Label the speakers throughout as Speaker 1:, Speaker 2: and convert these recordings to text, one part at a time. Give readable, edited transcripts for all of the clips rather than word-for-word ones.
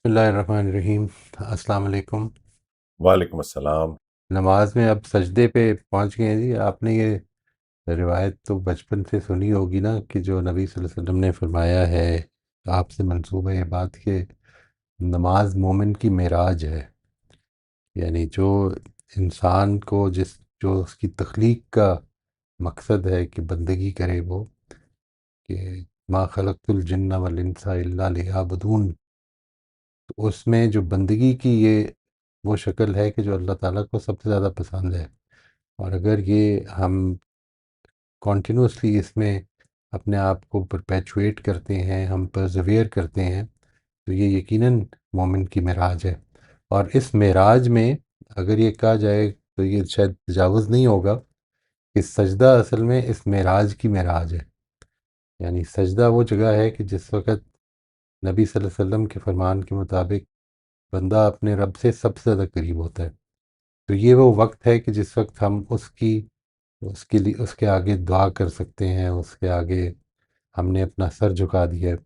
Speaker 1: بسم اللہ الرحمن الرحیم۔ السلام علیکم۔
Speaker 2: وعلیکم السلام۔
Speaker 1: نماز میں اب سجدے پہ پہنچ گئے ہیں جی۔ آپ نے یہ روایت تو بچپن سے سنی ہوگی نا، کہ جو نبی صلی اللہ علیہ وسلم نے فرمایا ہے، آپ سے منسوب ہے یہ بات کہ نماز مومن کی معراج ہے۔ یعنی جو انسان کو جو اس کی تخلیق کا مقصد ہے کہ بندگی کرے وہ، کہ ما خلقت الجن والانس الا لیعبدون، تو اس میں جو بندگی کی یہ وہ شکل ہے کہ جو اللہ تعالیٰ کو سب سے زیادہ پسند ہے۔ اور اگر یہ ہم کنٹینوسلی اس میں اپنے آپ کو پرپیچویٹ کرتے ہیں، ہم پرزویئر کرتے ہیں، تو یہ یقیناً مومن کی معراج ہے۔ اور اس معراج میں اگر یہ کہا جائے تو یہ شاید تجاوز نہیں ہوگا کہ سجدہ اصل میں اس معراج کی معراج ہے۔ یعنی سجدہ وہ جگہ ہے کہ جس وقت نبی صلی اللہ علیہ وسلم کے فرمان کے مطابق بندہ اپنے رب سے سب سے زیادہ قریب ہوتا ہے۔ تو یہ وہ وقت ہے کہ جس وقت ہم اس کے لیے اس کے آگے دعا کر سکتے ہیں، اس کے آگے ہم نے اپنا سر جھکا دیا ہے،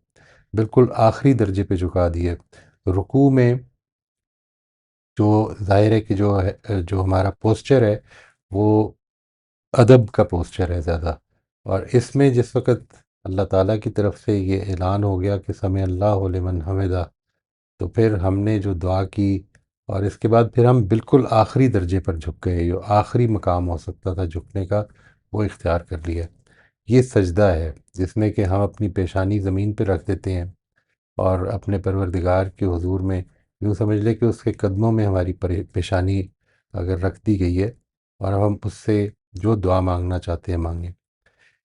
Speaker 1: بالکل آخری درجے پہ جھکا دیا ہے۔ رکوع میں جو ظاہر ہے کہ جو ہمارا پوسچر ہے وہ ادب کا پوسچر ہے زیادہ، اور اس میں جس وقت اللہ تعالیٰ کی طرف سے یہ اعلان ہو گیا کہ سمع اللہ لمن حمدہ، تو پھر ہم نے جو دعا کی، اور اس کے بعد پھر ہم بالکل آخری درجے پر جھک گئے، جو آخری مقام ہو سکتا تھا جھکنے کا وہ اختیار کر لیا۔ یہ سجدہ ہے جس میں کہ ہم اپنی پیشانی زمین پہ رکھ دیتے ہیں اور اپنے پروردگار کے حضور میں یوں سمجھ لے کہ اس کے قدموں میں ہماری پیشانی اگر رکھ دی گئی ہے، اور ہم اس سے جو دعا مانگنا چاہتے ہیں مانگیں۔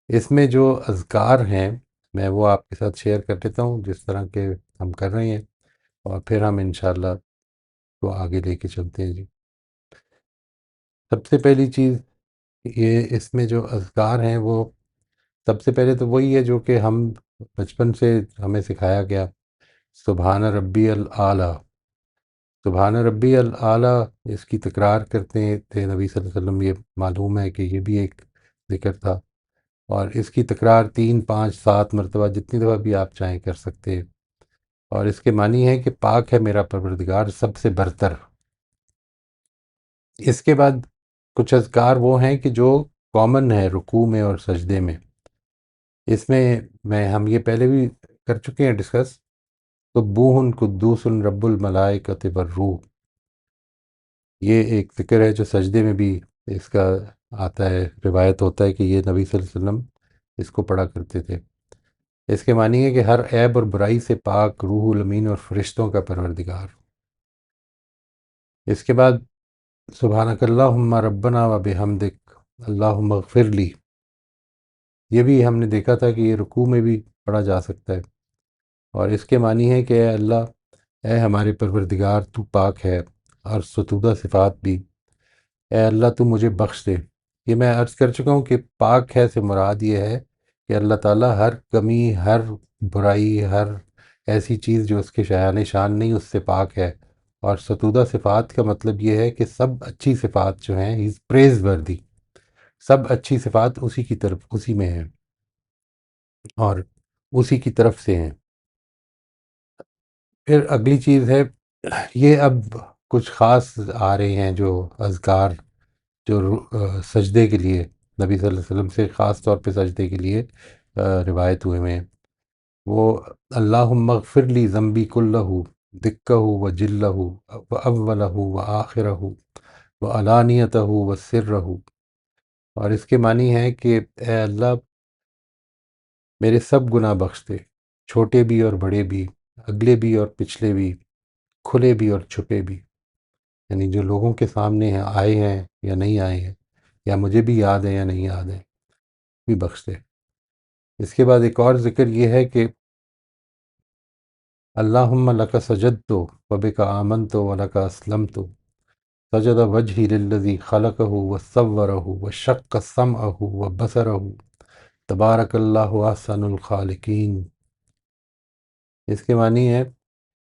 Speaker 1: اس میں جو اذکار ہیں میں وہ آپ کے ساتھ شیئر کر لیتا ہوں جس طرح کے ہم کر رہے ہیں، اور پھر ہم انشاءاللہ کو آگے لے کے چلتے ہیں جی۔ سب سے پہلی چیز یہ اس میں جو اذکار ہیں وہ سب سے پہلے تو وہی ہے جو کہ ہم بچپن سے ہمیں سکھایا گیا، سبحان ربی العلیٰ۔ سبحان ربی العلیٰ اس کی تکرار کرتے تھے نبی صلی اللہ علیہ وسلم، یہ معلوم ہے کہ یہ بھی ایک ذکر تھا، اور اس کی تکرار 3 5 7 مرتبہ جتنی دفعہ بھی آپ چاہیں کر سکتے ہیں، اور اس کے معنی ہے کہ پاک ہے میرا پروردگار سب سے برتر۔ اس کے بعد کچھ اذکار وہ ہیں کہ جو کامن ہے رکوع میں اور سجدے میں۔ اس میں ہم یہ پہلے بھی کر چکے ہیں ڈسکس۔ سبوح قدوس رب الملائکۃ والروح، یہ ایک ذکر ہے جو سجدے میں بھی اس کا آتا ہے، روایت ہوتا ہے کہ یہ نبی صلی اللہ علیہ وسلم اس کو پڑھا کرتے تھے۔ اس کے معنی ہے کہ ہر عیب اور برائی سے پاک روح الامین اور فرشتوں کا پروردگار۔ اس کے بعد سبحانک اللہم ربنا و بحمدک اللہم اغفر لی، یہ بھی ہم نے دیکھا تھا کہ یہ رکوع میں بھی پڑھا جا سکتا ہے، اور اس کے معنی ہے کہ اے اللہ، اے ہمارے پروردگار تو پاک ہے اور ستودہ صفات بھی، اے اللہ تو مجھے بخش دے۔ یہ میں عرض کر چکا ہوں کہ پاک ہے سے مراد یہ ہے کہ اللہ تعالیٰ ہر کمی، ہر برائی، ہر ایسی چیز جو اس کے شایان شان نہیں اس سے پاک ہے، اور ستودہ صفات کا مطلب یہ ہے کہ سب اچھی صفات جو ہیں ہی از پریز وردی، سب اچھی صفات اسی کی طرف اسی میں ہیں اور اسی کی طرف سے ہیں۔ پھر اگلی چیز ہے، یہ اب کچھ خاص آ رہے ہیں جو اذکار جو سجدے کے لیے نبی صلی اللہ علیہ وسلم سے خاص طور پہ سجدے کے لیے روایت ہوئے ہیں۔ وہ اللہم اغفر لی ذنبی کلہ دکہ و جلہ و اولہ و آخرہ و علانیتہ و سرہ، اور اس کے معنی ہے کہ اے اللہ میرے سب گناہ بخش دے، چھوٹے بھی اور بڑے بھی، اگلے بھی اور پچھلے بھی، کھلے بھی اور چھپے بھی، یعنی جو لوگوں کے سامنے ہیں، آئے ہیں یا نہیں آئے ہیں، یا مجھے بھی یاد ہے یا نہیں یاد ہے، بھی بخش دے۔ اس کے بعد ایک اور ذکر یہ ہے کہ اللہم لک سجدت وبک آمنت ولک اسلمت، سجد وجہی للذی خلقہ وصورہ وشق سمعہ وبصرہ تبارک اللہ احسن الخالقین۔ اس کے معنی ہے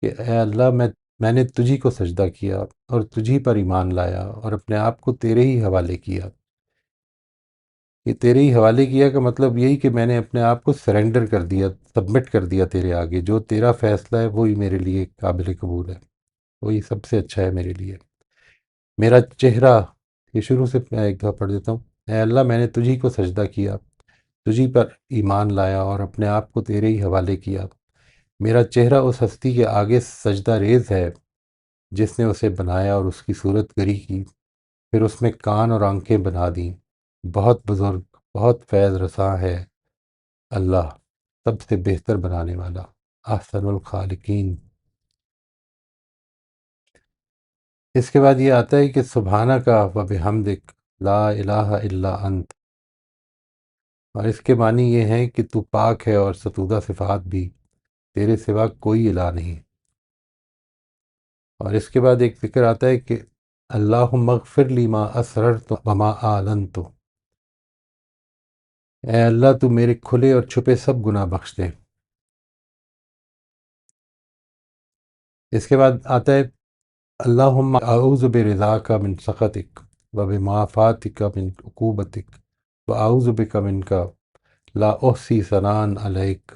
Speaker 1: کہ اے اللہ میں نے تجھی کو سجدہ کیا اور تجھی پر ایمان لایا اور اپنے آپ کو تیرے ہی حوالے کیا، یہ تیرے ہی حوالے کیا کا مطلب یہی کہ میں نے اپنے آپ کو سرنڈر کر دیا، سبمٹ کر دیا تیرے آگے، جو تیرا فیصلہ ہے وہی میرے لیے قابل قبول ہے، وہی سب سے اچھا ہے میرے لیے۔ میرا چہرہ، یہ شروع سے میں ایک دفعہ پڑھ دیتا ہوں۔ اے اللہ، میں نے تجھی کو سجدہ کیا، تجھی پر ایمان لایا اور اپنے آپ کو تیرے ہی حوالے کیا۔ میرا چہرہ اس ہستی کے آگے سجدہ ریز ہے جس نے اسے بنایا اور اس کی صورت گری کی، پھر اس میں کان اور آنکھیں بنا دیں۔ بہت بزرگ، بہت فیض رساں ہے اللہ، سب سے بہتر بنانے والا، احسن الخالقین۔ اس کے بعد یہ آتا ہے کہ سبحانہ کا و بحمدک لا الہ الا انت، اور اس کے معنی یہ ہیں کہ تو پاک ہے اور ستودہ صفات بھی، تیرے سوا کوئی الہ نہیں۔ اور اس کے بعد ایک ذکر آتا ہے کہ اللہم اغفر لی ما اسررت وما اعلنت، اے اللہ تو میرے کھلے اور چھپے سب گناہ بخش دے۔ اس کے بعد آتا ہے اللہم اعوذ برضاک من سخطک و بمعافاتک من عقوبتک و اعوذ بک منک لا احصی ثناء علیک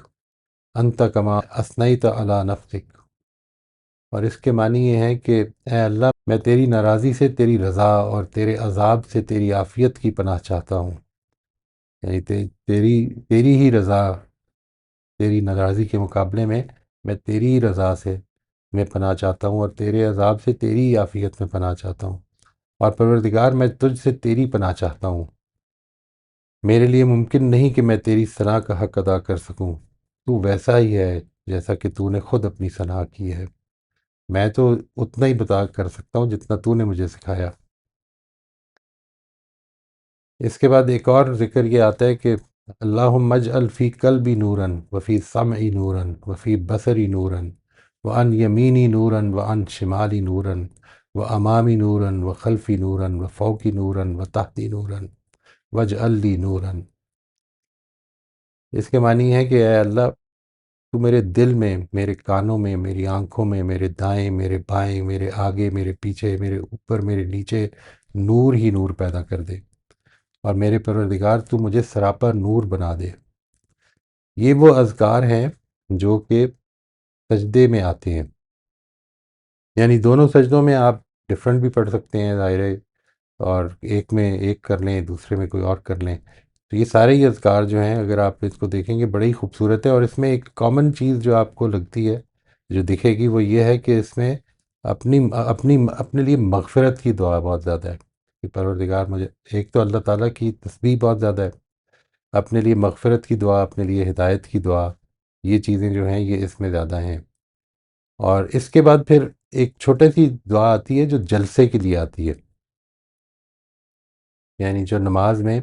Speaker 1: انت کما اثنیت علی نفسک۔ اور اس کے معنی یہ ہے کہ اے اللہ، میں تیری ناراضی سے تیری رضا اور تیرے عذاب سے تیری عافیت کی پناہ چاہتا ہوں، یعنی تیری ہی رضا، تیری ناراضی کے مقابلے میں تیری ہی رضا سے میں پناہ چاہتا ہوں، اور تیرے عذاب سے تیری ہی عافیت میں پناہ چاہتا ہوں، اور پروردگار میں تجھ سے تیری پناہ چاہتا ہوں۔ میرے لیے ممکن نہیں کہ میں تیری ثنا کا حق ادا کر سکوں، تو ویسا ہی ہے جیسا کہ تو نے خود اپنی ثنا کی ہے، میں تو اتنا ہی بتا کر سکتا ہوں جتنا تو نے مجھے سکھایا۔ اس کے بعد ایک اور ذکر یہ آتا ہے کہ اللہم اجعل فی قلبی نوراً وفی سمعی نوراً وفی بصری نوراً وعن یمینی نوراً وعن شمالی نوراً وامامی نوراً وخلفی نوراً وفوقی نوراً وتحتی نوراً واجعل لی نوراً۔ اس کے معنی ہے کہ اے اللہ، تو میرے دل میں، میرے کانوں میں، میری آنکھوں میں، میرے دائیں، میرے بائیں، میرے آگے، میرے پیچھے، میرے اوپر، میرے نیچے نور ہی نور پیدا کر دے، اور میرے پروردگار تو مجھے سراپا نور بنا دے۔ یہ وہ اذکار ہیں جو کہ سجدے میں آتے ہیں، یعنی دونوں سجدوں میں آپ ڈفرینٹ بھی پڑھ سکتے ہیں ظاہر ہے، اور ایک میں ایک کر لیں، دوسرے میں کوئی اور کر لیں۔ تو یہ سارے ہی اذکار جو ہیں اگر آپ اس کو دیکھیں گے بڑی خوبصورت ہے، اور اس میں ایک کامن چیز جو آپ کو لگتی ہے، جو دکھے گی، وہ یہ ہے کہ اس میں اپنے لیے مغفرت کی دعا بہت زیادہ ہے کہ پروردگار مجھے، ایک تو اللہ تعالیٰ کی تسبیح بہت زیادہ ہے، اپنے لیے مغفرت کی دعا، اپنے لیے ہدایت کی دعا، یہ چیزیں جو ہیں یہ اس میں زیادہ ہیں۔ اور اس کے بعد پھر ایک چھوٹی سی دعا آتی ہے جو جلسے کے لیے آتی ہے، یعنی جو نماز میں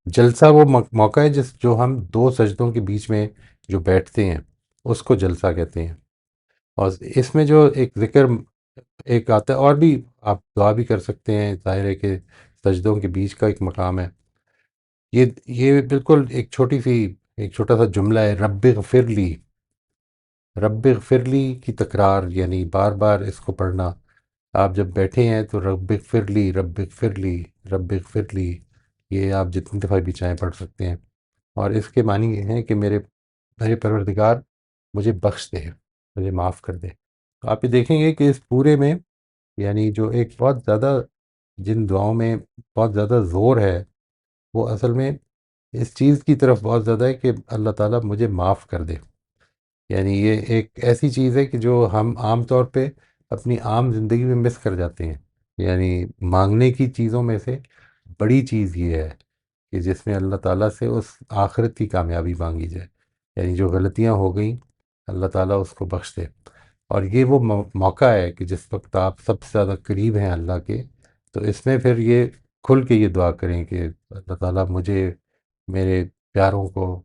Speaker 1: جلسہ، وہ موقع ہے جو ہم دو سجدوں کے بیچ میں جو بیٹھتے ہیں اس کو جلسہ کہتے ہیں۔ اور اس میں جو ایک ذکر ایک آتا ہے، اور بھی آپ دعا بھی کر سکتے ہیں، ظاہر ہے کہ سجدوں کے بیچ کا ایک مقام ہے، یہ بالکل ایک ایک چھوٹا سا جملہ ہے، رب اغفر لی، رب اغفر لی کی تکرار، یعنی بار بار اس کو پڑھنا۔ آپ جب بیٹھے ہیں تو رب اغفر لی، رب اغفر لی، رب اغفر لی، یہ آپ جتنی دفعہ بھی چاہیں پڑھ سکتے ہیں، اور اس کے معنی یہ ہیں کہ میرے پروردگار مجھے بخش دے، مجھے معاف کر دے۔ تو آپ یہ دیکھیں گے کہ اس پورے میں، یعنی جو ایک بہت زیادہ، جن دعاؤں میں بہت زیادہ زور ہے، وہ اصل میں اس چیز کی طرف بہت زیادہ ہے کہ اللہ تعالیٰ مجھے معاف کر دے۔ یعنی یہ ایک ایسی چیز ہے کہ جو ہم عام طور پہ اپنی عام زندگی میں مس کر جاتے ہیں، یعنی مانگنے کی چیزوں میں سے بڑی چیز یہ ہے کہ جس میں اللہ تعالیٰ سے اس آخرت کی کامیابی مانگی جائے، یعنی جو غلطیاں ہو گئیں اللہ تعالیٰ اس کو بخش دے۔ اور یہ وہ موقع ہے کہ جس وقت آپ سب سے زیادہ قریب ہیں اللہ کے، تو اس میں پھر یہ کھل کے یہ دعا کریں کہ اللہ تعالیٰ مجھے، میرے پیاروں کو،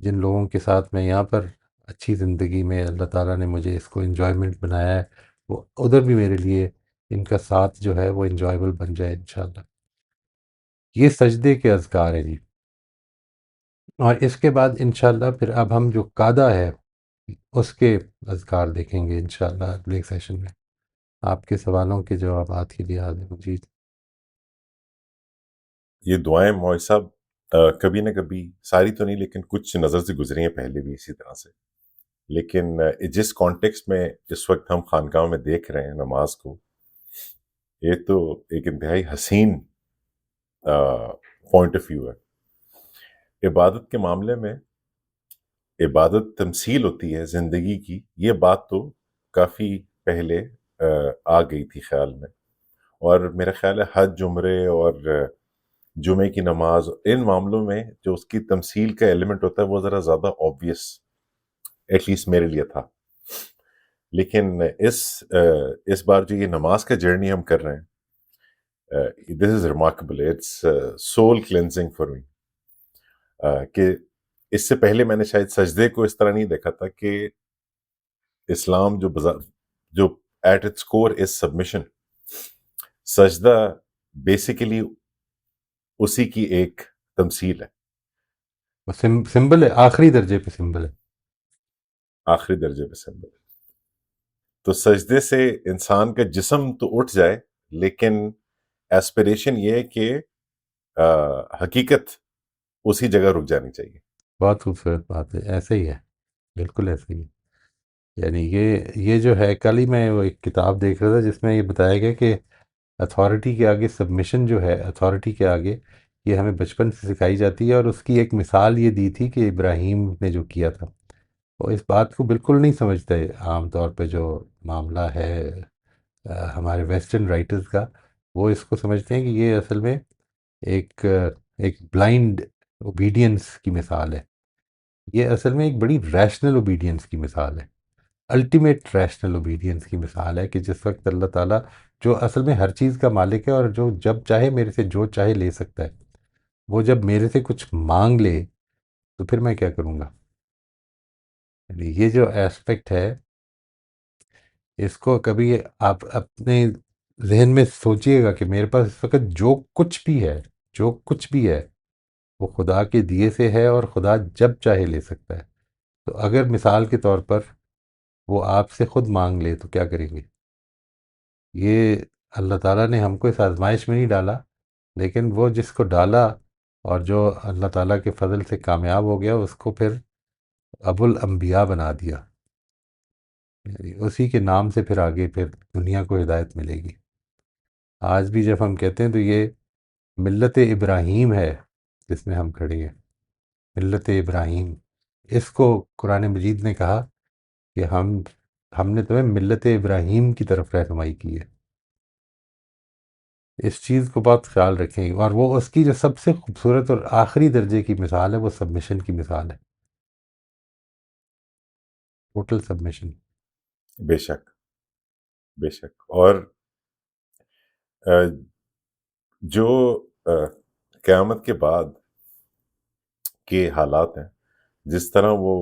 Speaker 1: جن لوگوں کے ساتھ میں یہاں پر اچھی زندگی میں اللہ تعالیٰ نے مجھے اس کو انجوائمنٹ بنایا ہے، وہ ادھر بھی میرے لیے ان کا ساتھ جو ہے وہ انجوائبل بن جائے انشاءاللہ۔ یہ سجدے کے اذکار ہیں جی۔ اور اس کے بعد انشاءاللہ پھر اب ہم جو قادہ ہے اس کے اذکار دیکھیں گے انشاءاللہ اگلے سیشن میں۔ آپ کے سوالوں کے جوابات کے لیے حاضر ہوں جی۔
Speaker 2: یہ دعائیں مولوی صاحب کبھی نہ کبھی، ساری تو نہیں لیکن کچھ نظر سے گزری ہیں پہلے بھی اسی طرح سے. لیکن جس کانٹیکسٹ میں اس وقت ہم خانقاہ میں دیکھ رہے ہیں نماز کو، یہ تو ایک انتہائی حسین پوائنٹ آف ویو ہے. عبادت کے معاملے میں عبادت تمثیل ہوتی ہے زندگی کی، یہ بات تو کافی پہلے آ گئی تھی خیال میں. اور میرا خیال ہے حج، عمرے اور جمعے کی نماز، ان معاملوں میں جو اس کی تمثیل کا ایلیمنٹ ہوتا ہے وہ ذرا زیادہ آبویس ایٹ لیسٹ میرے لیے تھا. لیکن اس بار جو یہ نماز کا جرنی ہم کر رہے ہیں، this is remarkable, it's soul cleansing for me. کہ اس سے پہلے میں نے شاید سجدے کو اس طرح نہیں دیکھا تھا کہ اسلام جو at its core is submission. سجدہ بیسیکلی اسی کی ایک تمثیل ہے،
Speaker 1: وہ سمبل ہے، آخری درجے پہ سمبل ہے.
Speaker 2: آخری درجے پہ سمبل ہے. تو سجدے سے انسان کا جسم تو اٹھ جائے، لیکن ایسپریشن یہ ہے کہ حقیقت اسی جگہ رک جانی چاہیے.
Speaker 1: بہت خوبصورت بات ہے، ایسے ہی ہے، بالکل ایسے ہی ہے. یعنی یہ جو ہے، کل ہی میں وہ ایک کتاب دیکھ رہا تھا جس میں یہ بتایا گیا کہ اتھارٹی کے آگے سبمیشن جو ہے، اتھارٹی کے آگے، یہ ہمیں بچپن سے سکھائی جاتی ہے. اور اس کی ایک مثال یہ دی تھی کہ ابراہیم نے جو کیا تھا، وہ اس بات کو بالکل نہیں سمجھتے عام طور پہ جو معاملہ ہے ہمارے ویسٹرن رائٹرز کا. وہ اس کو سمجھتے ہیں کہ یہ اصل میں ایک بلائنڈ اوبیڈینس کی مثال ہے. یہ اصل میں ایک بڑی ریشنل اوبیڈینس کی مثال ہے، الٹیمیٹ ریشنل اوبیڈینس کی مثال ہے، کہ جس وقت اللہ تعالیٰ جو اصل میں ہر چیز کا مالک ہے اور جو جب چاہے میرے سے جو چاہے لے سکتا ہے، وہ جب میرے سے کچھ مانگ لے تو پھر میں کیا کروں گا. یعنی یہ جو ایسپیکٹ ہے، اس کو کبھی آپ اپنے ذہن میں سوچئے گا کہ میرے پاس اس وقت جو کچھ بھی ہے وہ خدا کے دیے سے ہے، اور خدا جب چاہے لے سکتا ہے. تو اگر مثال کے طور پر وہ آپ سے خود مانگ لے تو کیا کریں گے؟ یہ اللہ تعالیٰ نے ہم کو اس آزمائش میں نہیں ڈالا، لیکن وہ جس کو ڈالا اور جو اللہ تعالیٰ کے فضل سے کامیاب ہو گیا، اس کو پھر ابو الانبیاء بنا دیا. یعنی اسی کے نام سے پھر آگے پھر دنیا کو ہدایت ملے گی. آج بھی جب ہم کہتے ہیں تو یہ ملت ابراہیم ہے جس میں ہم کھڑے ہیں، ملت ابراہیم. اس کو قرآن مجید نے کہا کہ ہم نے تمہیں ملت ابراہیم کی طرف رہنمائی کی ہے. اس چیز کو بہت خیال رکھیں. اور وہ اس کی جو سب سے خوبصورت اور آخری درجے کی مثال ہے، وہ سبمیشن کی مثال ہے، ٹوٹل سبمیشن.
Speaker 2: بے شک، بے شک. اور جو قیامت کے بعد کے حالات ہیں، جس طرح وہ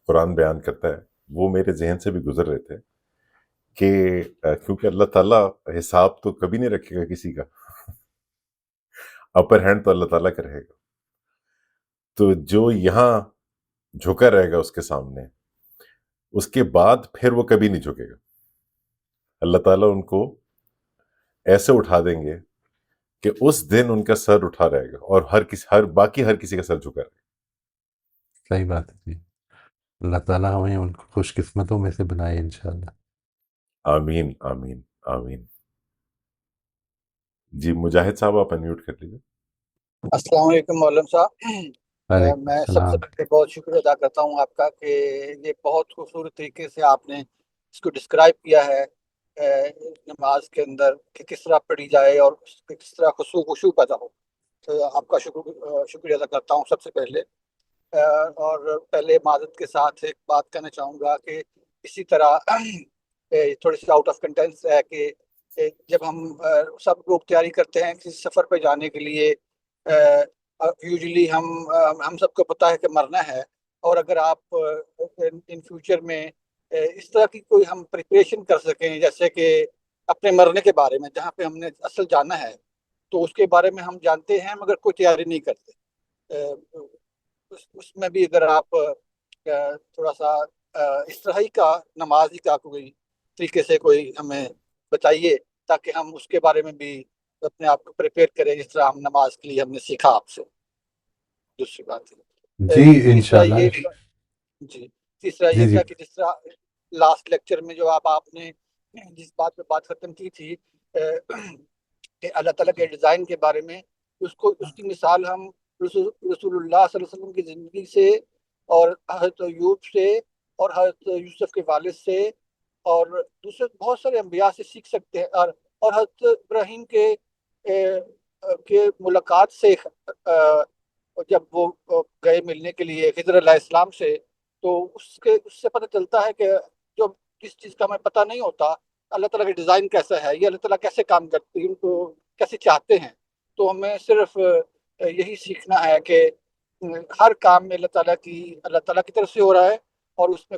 Speaker 2: قرآن بیان کرتا ہے، وہ میرے ذہن سے بھی گزر رہے تھے کہ کیونکہ اللہ تعالیٰ حساب تو کبھی نہیں رکھے گا کسی کا، اپر ہینڈ تو اللہ تعالیٰ کا رہے گا. تو جو یہاں جھکا رہے گا اس کے سامنے، اس کے بعد پھر وہ کبھی نہیں جھکے گا. اللہ تعالیٰ ان کو ایسے اٹھا دیں گے کہ اس دن ان کا سر اٹھا رہے گا، اور باقی ہر کسی کا سر جھکا رہے
Speaker 1: صحیح بات ہے جی. اللہ تعالیٰ ہمیں ان کو خوش قسمتوں میں سے بنائے انشاءاللہ.
Speaker 2: گا. آمین آمین آمین. جی مجاہد صاحب، آپ انمیوٹ کر لیجیے.
Speaker 3: السلام علیکم مولم صاحب.
Speaker 1: وعلیکم
Speaker 3: میں سب سے
Speaker 1: السلام.
Speaker 3: پہلے بہت شکریہ ادا کرتا ہوں آپ کا کہ یہ بہت خوبصورت طریقے سے آپ نے اس کو ڈسکرائب کیا ہے نماز کے اندر کہ کس طرح پڑھی جائے اور کس طرح خشوع پیدا ہو. تو آپ کا شکریہ ادا کرتا ہوں سب سے پہلے. اور پہلے معذرت کے ساتھ ایک بات کہنا چاہوں گا کہ اسی طرح تھوڑی سی آؤٹ آف کنٹینس ہے کہ جب ہم سب لوگ تیاری کرتے ہیں کسی سفر پہ جانے کے لیے، یوزلی ہم سب کو پتہ ہے کہ مرنا ہے. اور اگر آپ ان فیوچر میں اس طرح کی کوئی ہم پریپریشن کر سکیں، جیسے کہ اپنے مرنے کے بارے میں جہاں پہ ہم نے اصل جانا ہے، تو اس کے بارے میں ہم جانتے ہیں مگر کوئی تیاری نہیں کرتے. اس میں بھی اگر آپ تھوڑا سا اس طرح ہی کا نماز ہی کا کوئی طریقے سے کوئی ہمیں بتائیے تاکہ ہم اس کے بارے میں بھی اپنے آپ کو پریپیئر کریں جس طرح ہم نماز کے لیے ہم نے سیکھا آپ سے. دوسری بات ہے
Speaker 1: جی
Speaker 3: تیسرا
Speaker 1: انشاءاللہ.
Speaker 3: یہ جی تیسرا یہ
Speaker 1: جی جی
Speaker 3: تھا کہ جس طرح لاسٹ لیکچر میں جو آپ نے جس بات پہ بات ختم کی تھی کہ اللہ تعالیٰ کے ڈیزائن کے بارے میں، اس کی مثال ہم رسول اللہ صلی اللہ علیہ وسلم کی زندگی سے اور حضرت ایوب سے اور حضرت یوسف کے والد سے اور دوسرے بہت سارے انبیاء سے سیکھ سکتے ہیں، اور حضرت ابراہیم کے ملاقات سے جب وہ گئے ملنے کے لیے خضر علیہ السلام سے، تو اس سے پتہ چلتا ہے کہ جو کس چیز کا ہمیں پتہ نہیں ہوتا، اللہ تعالیٰ کا ڈیزائن کیسا ہے، یہ اللہ تعالیٰ کیسے کام کرتے ہیں، ان کو کیسے چاہتے ہیں. تو ہمیں صرف یہی سیکھنا ہے کہ ہر کام میں اللہ تعالیٰ کی طرف سے ہو رہا ہے، اور اس میں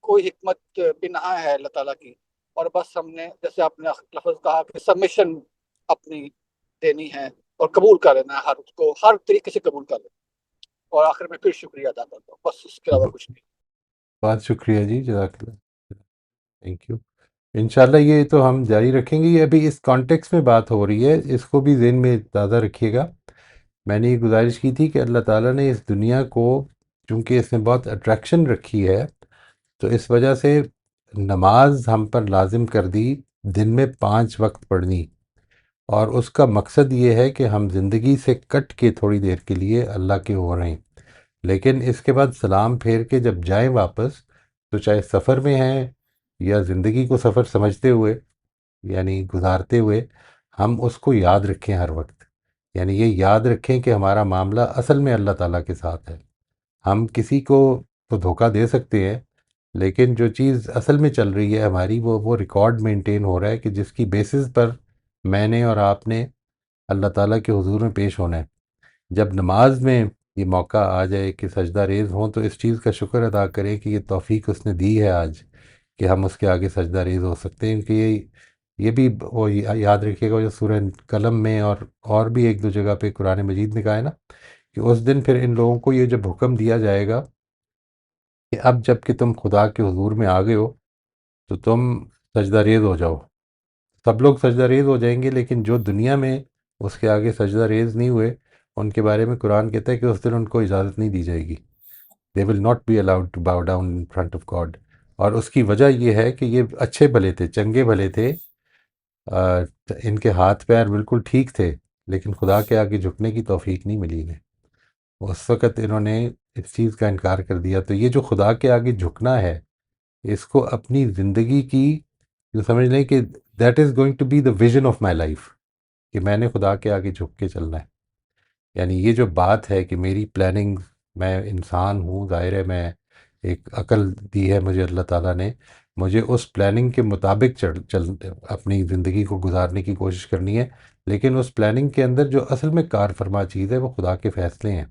Speaker 3: کوئی حکمت پنہاں ہے اللہ تعالیٰ کی، اور بس ہم نے جیسے آپ نے لفظ کہا کہ سبمیشن اپنی دینی ہے اور قبول کر لینا ہے، ہر طریقے سے قبول کر لینا. اور آخر میں پھر شکریہ ادا کرتا ہوں، بس اس کے علاوہ کچھ نہیں.
Speaker 1: بہت شکریہ جی، جزاک اللہ، تھینک یو. انشاءاللہ یہ تو ہم جاری رکھیں گے. یہ ابھی اس کانٹیکس میں بات ہو رہی ہے، اس کو بھی ذہن میں تازہ رکھیے گا. میں نے یہ گزارش کی تھی کہ اللہ تعالیٰ نے اس دنیا کو، چونکہ اس میں بہت اٹریکشن رکھی ہے، تو اس وجہ سے نماز ہم پر لازم کر دی، دن میں 5 وقت پڑھنی. اور اس کا مقصد یہ ہے کہ ہم زندگی سے کٹ کے تھوڑی دیر کے لیے اللہ کے ہو رہے ہیں، لیکن اس کے بعد سلام پھیر کے جب جائیں واپس، تو چاہے سفر میں ہیں یا زندگی کو سفر سمجھتے ہوئے یعنی گزارتے ہوئے، ہم اس کو یاد رکھیں ہر وقت. یعنی یہ یاد رکھیں کہ ہمارا معاملہ اصل میں اللہ تعالیٰ کے ساتھ ہے. ہم کسی کو تو دھوکہ دے سکتے ہیں، لیکن جو چیز اصل میں چل رہی ہے ہماری، وہ ریکارڈ مینٹین ہو رہا ہے کہ جس کی بیسس پر میں نے اور آپ نے اللہ تعالیٰ کے حضور میں پیش ہونا ہے. جب نماز میں یہ موقع آ جائے کہ سجدہ ریز ہوں، تو اس چیز کا شکر ادا کریں کہ یہ توفیق اس نے دی ہے آج کہ ہم اس کے آگے سجدہ ریز ہو سکتے ہیں. کیونکہ یہ بھی وہ یاد رکھیے گا جو سورہ قلم میں اور بھی ایک دو جگہ پہ قرآن مجید میں کہا ہے نا، کہ اس دن پھر ان لوگوں کو یہ جب حکم دیا جائے گا کہ اب جب کہ تم خدا کے حضور میں آ گئے ہو تو تم سجدہ ریز ہو جاؤ. سب لوگ سجدہ ریز ہو جائیں گے، لیکن جو دنیا میں اس کے آگے سجدہ ریز نہیں ہوئے، ان کے بارے میں قرآن کہتا ہے کہ اس دن ان کو اجازت نہیں دی جائے گی. They will not be allowed to bow down in front of God. اور اس کی وجہ یہ ہے کہ یہ اچھے بھلے تھے، چنگے بھلے تھے، ان کے ہاتھ پیر بالکل ٹھیک تھے، لیکن خدا کے آگے جھکنے کی توفیق نہیں ملی انہیں. اس وقت انہوں نے اس چیز کا انکار کر دیا. تو یہ جو خدا کے آگے جھکنا ہے، اس کو اپنی زندگی کی جو سمجھ لیں کہ that is going to be the vision of my life, کہ میں نے خدا کے آگے جھک کے چلنا ہے. یعنی یہ جو بات ہے کہ میری پلاننگ، میں انسان ہوں، ظاہر ہے میں ایک عقل دی ہے مجھے اللہ تعالیٰ نے، مجھے اس پلاننگ کے مطابق اپنی زندگی کو گزارنے کی کوشش کرنی ہے. لیکن اس پلاننگ کے اندر جو اصل میں کار فرما چیز ہے وہ خدا کے فیصلے ہیں.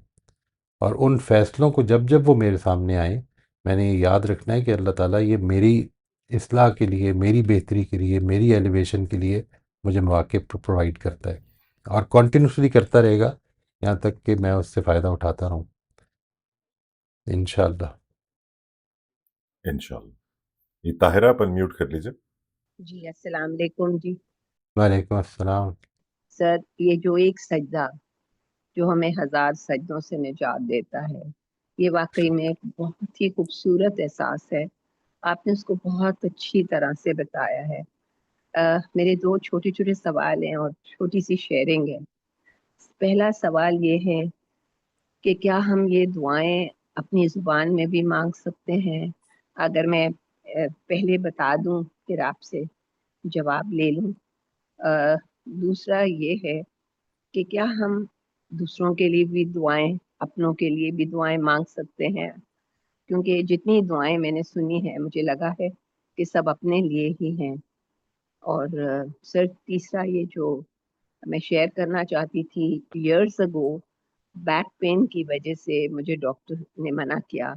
Speaker 1: اور ان فیصلوں کو جب وہ میرے سامنے آئیں، میں نے یہ یاد رکھنا ہے کہ اللہ تعالیٰ یہ میری اصلاح کے لیے، میری بہتری کے لیے، میری ایلیویشن کے لیے مجھے مواقع پرووائڈ کرتا ہے، اور کنٹینیوسلی کرتا رہے گا یہاں تک کہ میں اس سے فائدہ اٹھاتا رہوں انشاءاللہ.
Speaker 2: انشاءاللہ. یہ طاہرہ پر میوٹ کر لیجئے.
Speaker 4: جی السلام علیکم. جی
Speaker 1: وعلیکم السلام.
Speaker 4: سر، یہ جو ایک سجدہ جو ہمیں 1000 سجدوں سے نجات دیتا ہے، یہ واقعی میں ایک بہت ہی خوبصورت احساس ہے. آپ نے اس کو بہت اچھی طرح سے بتایا ہے. میرے 2 چھوٹے چھوٹے سوال ہیں اور چھوٹی سی شیئرنگ ہے. پہلا سوال یہ ہے کہ کیا ہم یہ دعائیں اپنی زبان میں بھی مانگ سکتے ہیں؟ اگر میں پہلے بتا دوں پھر آپ سے جواب لے لوں. دوسرا یہ ہے کہ کیا ہم دوسروں کے لیے بھی دعائیں، اپنوں کے لیے بھی دعائیں مانگ سکتے ہیں؟ کیونکہ جتنی دعائیں میں نے سنی ہیں مجھے لگا ہے کہ سب اپنے لیے ہی ہیں. اور سر تیسرا یہ جو میں شیئر کرنا چاہتی تھی، ایئرس اگو بیک پین کی وجہ سے مجھے ڈاکٹر نے منع کیا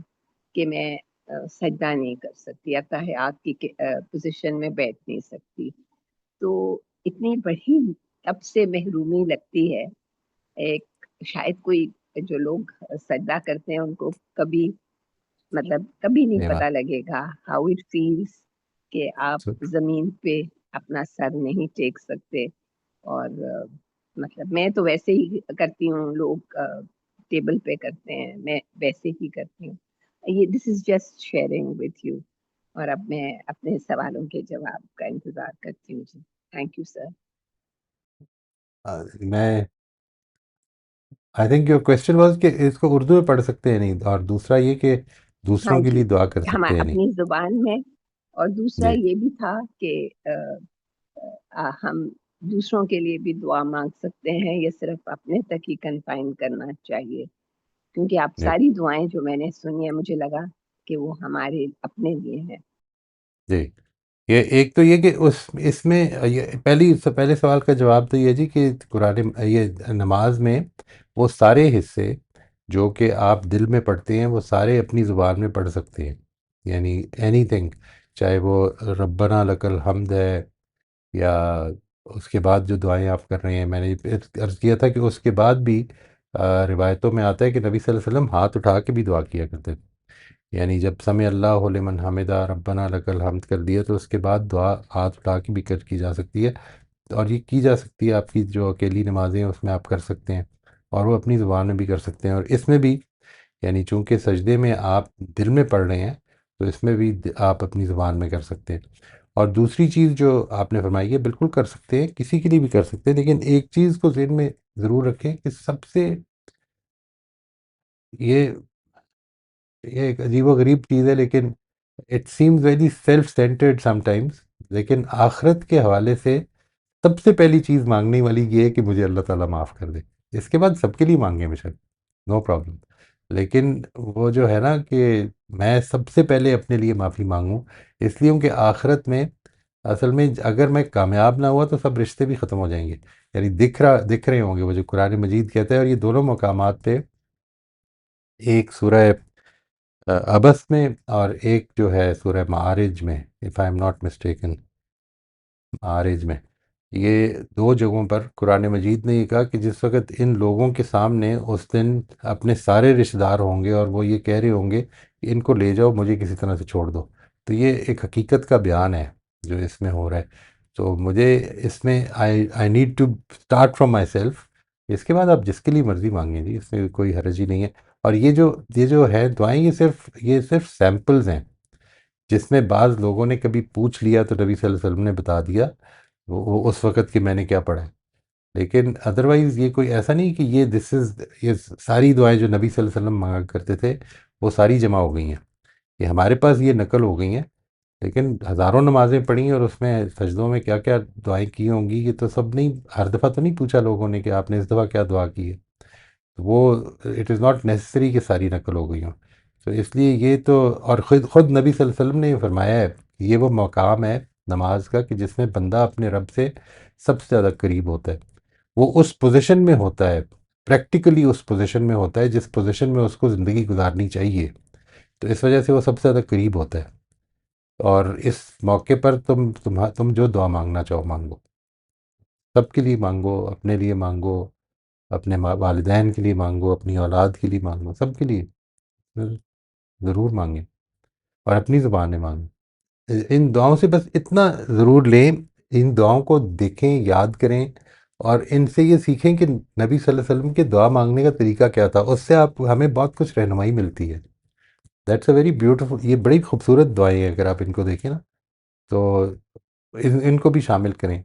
Speaker 4: کہ میں سجدہ نہیں کر سکتی، اتحیات کی پوزیشن میں بیٹھ نہیں سکتی. تو اتنی بڑی اب سے محرومی لگتی ہے. ایک شاید کوئی جو لوگ سجدہ کرتے ہیں ان کو کبھی نہیں
Speaker 1: یہ
Speaker 4: پتہ لگے گا ہاؤ اٹ فیلس کہ آپ
Speaker 1: بات
Speaker 4: زمین پہ اپنا سر نہیں ٹیک سکتے. اور میں تو ویسے ہی کرتی ہوں، لوگ ٹیبل پہ کرتے ہیں میں ویسے ہی کرتی ہوں. یہ this is just sharing with you. اور اب میں اپنے سوالوں کے جواب کا انتظار کرتی ہوں. جی تھینک یو سر.
Speaker 1: میں I think your question was کہ اس کو اردو میں پڑھ سکتے ہیں نہیں، اور دوسرا یہ کہ
Speaker 4: ہاں
Speaker 1: دوسروں کے
Speaker 4: جی،
Speaker 1: لیے دعا کر
Speaker 4: ہم
Speaker 1: سکتے ہیں نہیں.
Speaker 4: اپنی زبان میں، اور دوسرا
Speaker 1: جی
Speaker 4: یہ بھی تھا کہ ہم دوسروں کے لیے بھی دعا مانگ سکتے ہیں، یہ صرف اپنے تک ہی کنفائن کرنا چاہیے، کیونکہ آپ
Speaker 1: جی
Speaker 4: ساری دعائیں جو میں نے سنی ہیں مجھے لگا کہ وہ ہمارے اپنے لیے ہیں.
Speaker 1: جی. یہ ایک تو یہ کہ اس میں پہلے سوال کا جواب تو یہ جی کہ قرآن یہ نماز میں وہ سارے حصے جو کہ آپ دل میں پڑھتے ہیں وہ سارے اپنی زبان میں پڑھ سکتے ہیں. یعنی اینی تھنگ، چاہے وہ ربنا لک الحمد ہے، یا اس کے بعد جو دعائیں آپ کر رہے ہیں. میں نے عرض کیا تھا کہ اس کے بعد بھی روایتوں میں آتا ہے کہ نبی صلی اللہ علیہ وسلم ہاتھ اٹھا کے بھی دعا کیا کرتے تھے. یعنی جب سمع اللہ لمن حمدہ ربنا لک الحمد کر دیا تو اس کے بعد دعا ہاتھ اٹھا کے بھی کی جا سکتی ہے، اور یہ کی جا سکتی ہے. آپ کی جو اکیلی نمازیں ہیں اس میں آپ کر سکتے ہیں، اور وہ اپنی زبان میں بھی کر سکتے ہیں. اور اس میں بھی یعنی چونکہ سجدے میں آپ دل میں پڑھ رہے ہیں تو اس میں بھی آپ اپنی زبان میں کر سکتے ہیں. اور دوسری چیز جو آپ نے فرمائی ہے بالکل کر سکتے ہیں، کسی کے لیے بھی کر سکتے ہیں، لیکن ایک چیز کو ذہن میں ضرور رکھیں کہ سب سے یہ ایک عجیب و غریب چیز ہے، لیکن it seems very self centred some times, لیکن آخرت کے حوالے سے سب سے پہلی چیز مانگنے والی یہ ہے کہ مجھے اللہ تعالیٰ معاف کر دے. اس کے بعد سب کے لیے مانگیں بے شک، نو پرابلم. لیکن وہ جو ہے نا کہ میں سب سے پہلے اپنے لیے معافی مانگوں، اس لیے کہ آخرت میں اصل میں اگر میں کامیاب نہ ہوا تو سب رشتے بھی ختم ہو جائیں گے. یعنی دکھ رہے ہوں گے وہ جو قرآن مجید کہتا ہے. اور یہ دونوں مقامات پہ، ایک سورہ عبس میں اور ایک جو ہے سورہ معارج میں، if I am not mistaken, Maarij میں، یہ دو جگہوں پر قرآن مجید نے یہ کہا کہ جس وقت ان لوگوں کے سامنے اس دن اپنے سارے رشتہ دار ہوں گے اور وہ یہ کہہ رہے ہوں گے کہ ان کو لے جاؤ، مجھے کسی طرح سے چھوڑ دو. تو یہ ایک حقیقت کا بیان ہے جو اس میں ہو رہا ہے. تو مجھے اس میں I need to start from myself. اس کے بعد آپ جس کے لیے مرضی مانگیں جی، اس میں کوئی حرج ہی نہیں ہے. اور یہ جو ہے دعائیں، یہ صرف سیمپلز ہیں، جس میں بعض لوگوں نے کبھی پوچھ لیا تو نبی صلی اللہ علیہ وسلم نے بتا دیا وہ اس وقت کہ میں نے کیا پڑھا ہے. لیکن ادروائز یہ کوئی ایسا نہیں کہ یہ ساری دعائیں جو نبی صلی اللہ علیہ وسلم مانگا کرتے تھے وہ ساری جمع ہو گئی ہیں. یہ ہمارے پاس یہ نقل ہو گئی ہیں، لیکن ہزاروں نمازیں پڑھی اور اس میں سجدوں میں کیا کیا دعائیں کی ہوں گی، یہ تو سب نہیں، ہر دفعہ تو نہیں پوچھا لوگوں نے کہ آپ نے اس دفعہ کیا دعا کی ہے. وہ اٹ از ناٹ نیسسری کہ ساری نقل ہو گئی ہوں. تو اس لیے یہ تو، اور خود نبی صلی اللہ علیہ وسلم نے یہ فرمایا ہے کہ یہ وہ مقام ہے نماز کا کہ جس میں بندہ اپنے رب سے سب سے زیادہ قریب ہوتا ہے. وہ اس پوزیشن میں ہوتا ہے، پریکٹیکلی اس پوزیشن میں ہوتا ہے جس پوزیشن میں اس کو زندگی گزارنی چاہیے. تو اس وجہ سے وہ سب سے زیادہ قریب ہوتا ہے. اور اس موقع پر تم جو دعا مانگنا چاہو مانگو، سب کے لیے مانگو، اپنے لیے مانگو، اپنے والدین کے لیے مانگو، اپنی اولاد کے لیے مانگو، سب کے لیے ضرور مانگیں، اور اپنی زبان میں مانگیں. ان دعاؤں سے بس اتنا ضرور لیں، ان دعاؤں کو دیکھیں، یاد کریں، اور ان سے یہ سیکھیں کہ نبی صلی اللہ علیہ وسلم کے دعا مانگنے کا طریقہ کیا تھا. اس سے ہمیں بہت کچھ رہنمائی ملتی ہے. دیٹس اے ویری بیوٹیفل، یہ بڑی خوبصورت دعائیں ہیں. اگر آپ ان کو دیکھیں نا تو ان کو بھی شامل کریں،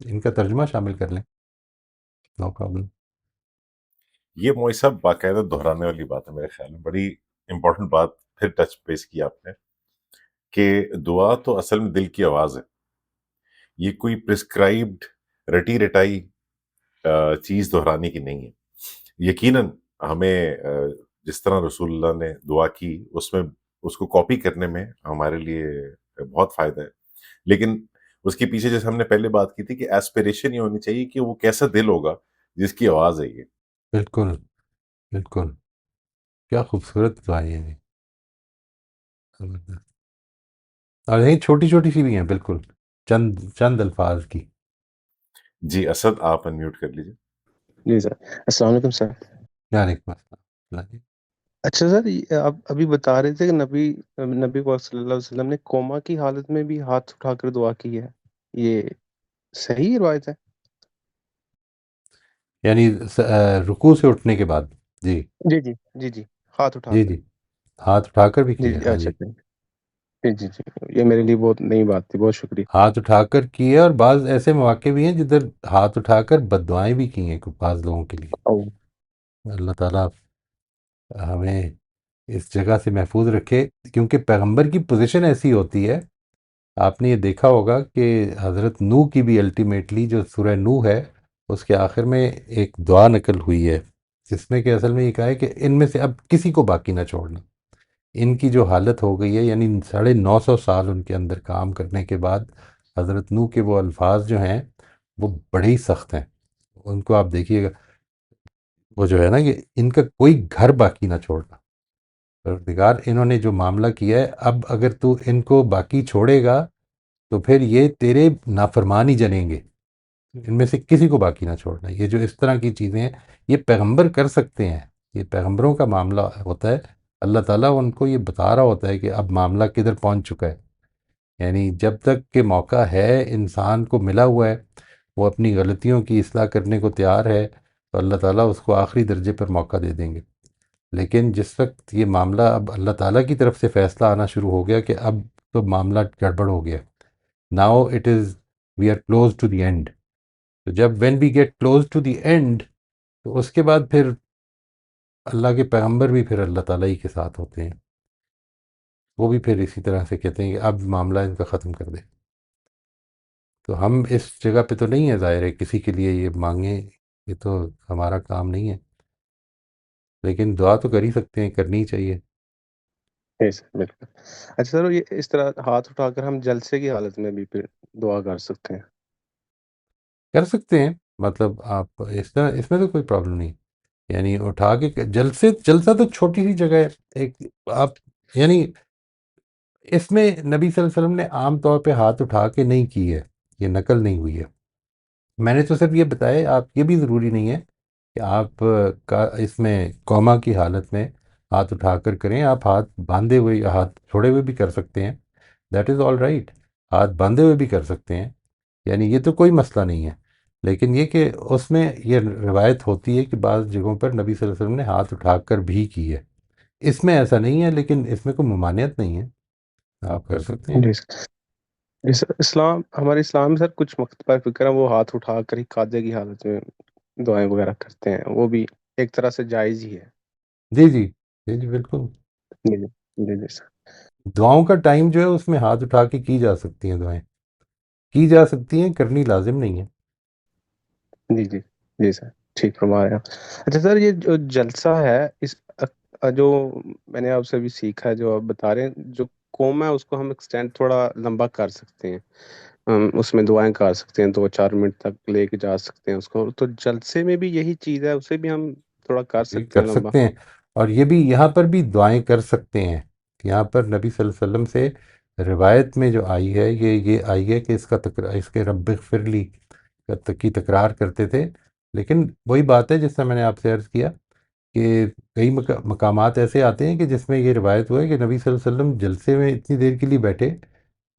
Speaker 1: ان کا ترجمہ شامل کر لیں، نو پرابلم.
Speaker 2: یہ موئی صاحب باقاعدہ دہرانے والی بات ہے میرے خیال میں، بڑی امپورٹنٹ بات پھر ٹچ بیس کی آپ نے، کہ دعا تو اصل میں دل کی آواز ہے. یہ کوئی پرسکرائبڈ رٹی رٹائی چیز دہرانے کی نہیں ہے. یقیناً ہمیں جس طرح رسول اللہ نے دعا کی اس کو کاپی کرنے میں ہمارے لیے بہت فائدہ ہے. لیکن اس کے پیچھے جیسے ہم نے پہلے بات کی تھی کہ ایسپریشن یہ ہونی چاہیے کہ وہ کیسا دل ہوگا جس کی آواز ہے یہ.
Speaker 1: بالکل بالکل، کیا خوبصورت دعائیں ہیں. زبردست. اور یہی چھوٹی چھوٹی سی بھی ہیں، بالکل چند الفاظ کی.
Speaker 2: جی اسد، آپ انمیوٹ کر لیجیے.
Speaker 5: جی سر، السلام علیکم سر.
Speaker 1: وعلیکم السلام.
Speaker 5: اچھا سر، آپ ابھی بتا رہے تھے کہ نبی پاک صلی اللہ علیہ وسلم نے کوما کی حالت میں بھی ہاتھ اٹھا کر دعا کی ہے، یہ صحیح روایت ہے؟
Speaker 1: یعنی رکوع سے اٹھنے کے بعد؟ جی
Speaker 5: جی جی جی جی، ہاتھ اٹھا
Speaker 1: جی
Speaker 5: کر.
Speaker 1: جی، ہاتھ اٹھا کر بھی
Speaker 5: جی
Speaker 1: کیے،
Speaker 5: جی،
Speaker 1: ہاں
Speaker 5: اچھا
Speaker 1: جی،
Speaker 5: اچھا. جی جی جی، یہ میرے لیے بہت نئی بات تھی، بہت شکریہ.
Speaker 1: ہاتھ اٹھا کر کیے، اور بعض ایسے مواقع بھی ہیں جدھر ہاتھ اٹھا کر بد دعائیں بھی کی ہیں بعض لوگوں کے لیے.
Speaker 5: او.
Speaker 1: اللہ تعالیٰ ہمیں اس جگہ سے محفوظ رکھے، کیونکہ پیغمبر کی پوزیشن ایسی ہوتی ہے. آپ نے یہ دیکھا ہوگا کہ حضرت نوح کی بھی الٹیمیٹلی جو سورہ نوح ہے اس کے آخر میں ایک دعا نقل ہوئی ہے، جس میں کہ اصل میں یہ کہا ہے کہ ان میں سے اب کسی کو باقی نہ چھوڑنا. ان کی جو حالت ہو گئی ہے، یعنی 950 سال ان کے اندر کام کرنے کے بعد حضرت نوح کے وہ الفاظ جو ہیں وہ بڑے ہی سخت ہیں. ان کو آپ دیکھیے گا، وہ جو ہے نا کہ ان کا کوئی گھر باقی نہ چھوڑنا. پروردگار انہوں نے جو معاملہ کیا ہے، اب اگر تو ان کو باقی چھوڑے گا تو پھر یہ تیرے نافرمان ہی جنیں گے، ان میں سے کسی کو باقی نہ چھوڑنا. یہ جو اس طرح کی چیزیں ہیں یہ پیغمبر کر سکتے ہیں، یہ پیغمبروں کا معاملہ ہوتا ہے. اللہ تعالیٰ ان کو یہ بتا رہا ہوتا ہے کہ اب معاملہ کدھر پہنچ چکا ہے. یعنی جب تک کہ موقع ہے، انسان کو ملا ہوا ہے، وہ اپنی غلطیوں کی اصلاح کرنے کو تیار ہے، تو اللہ تعالیٰ اس کو آخری درجے پر موقع دے دیں گے. لیکن جس وقت یہ معاملہ اب اللہ تعالیٰ کی طرف سے فیصلہ آنا شروع ہو گیا کہ اب تو معاملہ گڑبڑ ہو گیا، now it is we are close to the end. تو جب when we get close to the end, تو اس کے بعد پھر اللہ کے پیغمبر بھی پھر اللہ تعالیٰ ہی کے ساتھ ہوتے ہیں. وہ بھی پھر اسی طرح سے کہتے ہیں کہ اب معاملہ ان کا ختم کر دے. تو ہم اس جگہ پہ تو نہیں ہے، ظاہر ہے کسی کے لیے یہ مانگیں، یہ تو ہمارا کام نہیں ہے، لیکن دعا تو کر ہی سکتے ہیں، کرنی ہی چاہیے.
Speaker 5: جی سر، بالکل. اچھا سر، یہ اس طرح ہاتھ اٹھا کر ہم جلسے کی حالت میں بھی پھر دعا کر سکتے ہیں؟
Speaker 1: کر سکتے ہیں، مطلب آپ اس طرح، اس میں تو کوئی پرابلم نہیں. یعنی اٹھا کے جلسہ تو چھوٹی سی جگہ ہے ایک. آپ یعنی اس میں نبی صلی اللہ علیہ وسلم نے عام طور پہ ہاتھ اٹھا کے نہیں کی ہے، یہ نقل نہیں ہوئی ہے. میں نے تو صرف یہ بتایا، آپ یہ بھی ضروری نہیں ہے کہ آپ کا اس میں کوما کی حالت میں ہاتھ اٹھا کر کریں. آپ ہاتھ باندھے ہوئے یا ہاتھ چھوڑے ہوئے بھی کر سکتے ہیں، دیٹ از آل رائٹ. ہاتھ باندھے ہوئے بھی کر سکتے ہیں، یعنی یہ تو کوئی مسئلہ نہیں ہے. لیکن یہ کہ اس میں یہ روایت ہوتی ہے کہ بعض جگہوں پر نبی صلی اللہ علیہ وسلم نے ہاتھ اٹھا کر بھی کی ہے. اس میں ایسا نہیں ہے، لیکن اس میں کوئی ممانعت نہیں ہے، آپ کر سکتے ہیں.
Speaker 5: جی سر. جی سر، ہمارے اسلام میں سر کچھ مکتبہ فکر ہیں، وہ ہاتھ اٹھا کر ہی قاعدے کی حالت میں دعائیں وغیرہ کرتے ہیں، وہ بھی ایک طرح سے جائز ہی ہے.
Speaker 1: جی جی جی جی بالکل.
Speaker 5: جی جی جی جی سر.
Speaker 1: دعاؤں کا ٹائم جو ہے اس میں ہاتھ اٹھا کے کی جا سکتی ہیں دعائیں، کی جا سکتی ہیں، کرنی لازم نہیں ہے.
Speaker 5: جی جی جی سر، ٹھیک فرما رہے ہیں آپ. اچھا سر، یہ جو جلسہ ہے، اس جو میں نے آپ سے بھی سیکھا ہے، جو آپ بتا رہے ہیں، جو قوم ہے اس کو ہم ایکسٹینڈ تھوڑا لمبا کر سکتے ہیں، ہم اس میں دعائیں کر سکتے ہیں، 2-4 منٹ تک لے کے جا سکتے ہیں اس کو. تو جلسے میں بھی یہی چیز ہے، اسے بھی ہم تھوڑا کر
Speaker 1: یہ
Speaker 5: سکتے
Speaker 1: کر
Speaker 5: ہیں لمبا؟
Speaker 1: سکتے ہیں، اور یہ بھی یہاں پر بھی دعائیں کر سکتے ہیں. یہاں پر نبی صلی اللہ علیہ وسلم سے روایت میں جو آئی ہے، یہ آئی ہے کہ اس کے رب اغفر لی کی تکرار کرتے تھے. لیکن وہی بات ہے جس سے میں نے آپ سے عرض کیا کہ کئی مقامات ایسے آتے ہیں کہ جس میں یہ روایت ہوا ہے کہ نبی صلی اللہ علیہ وسلم جلسے میں اتنی دیر کے لیے بیٹھے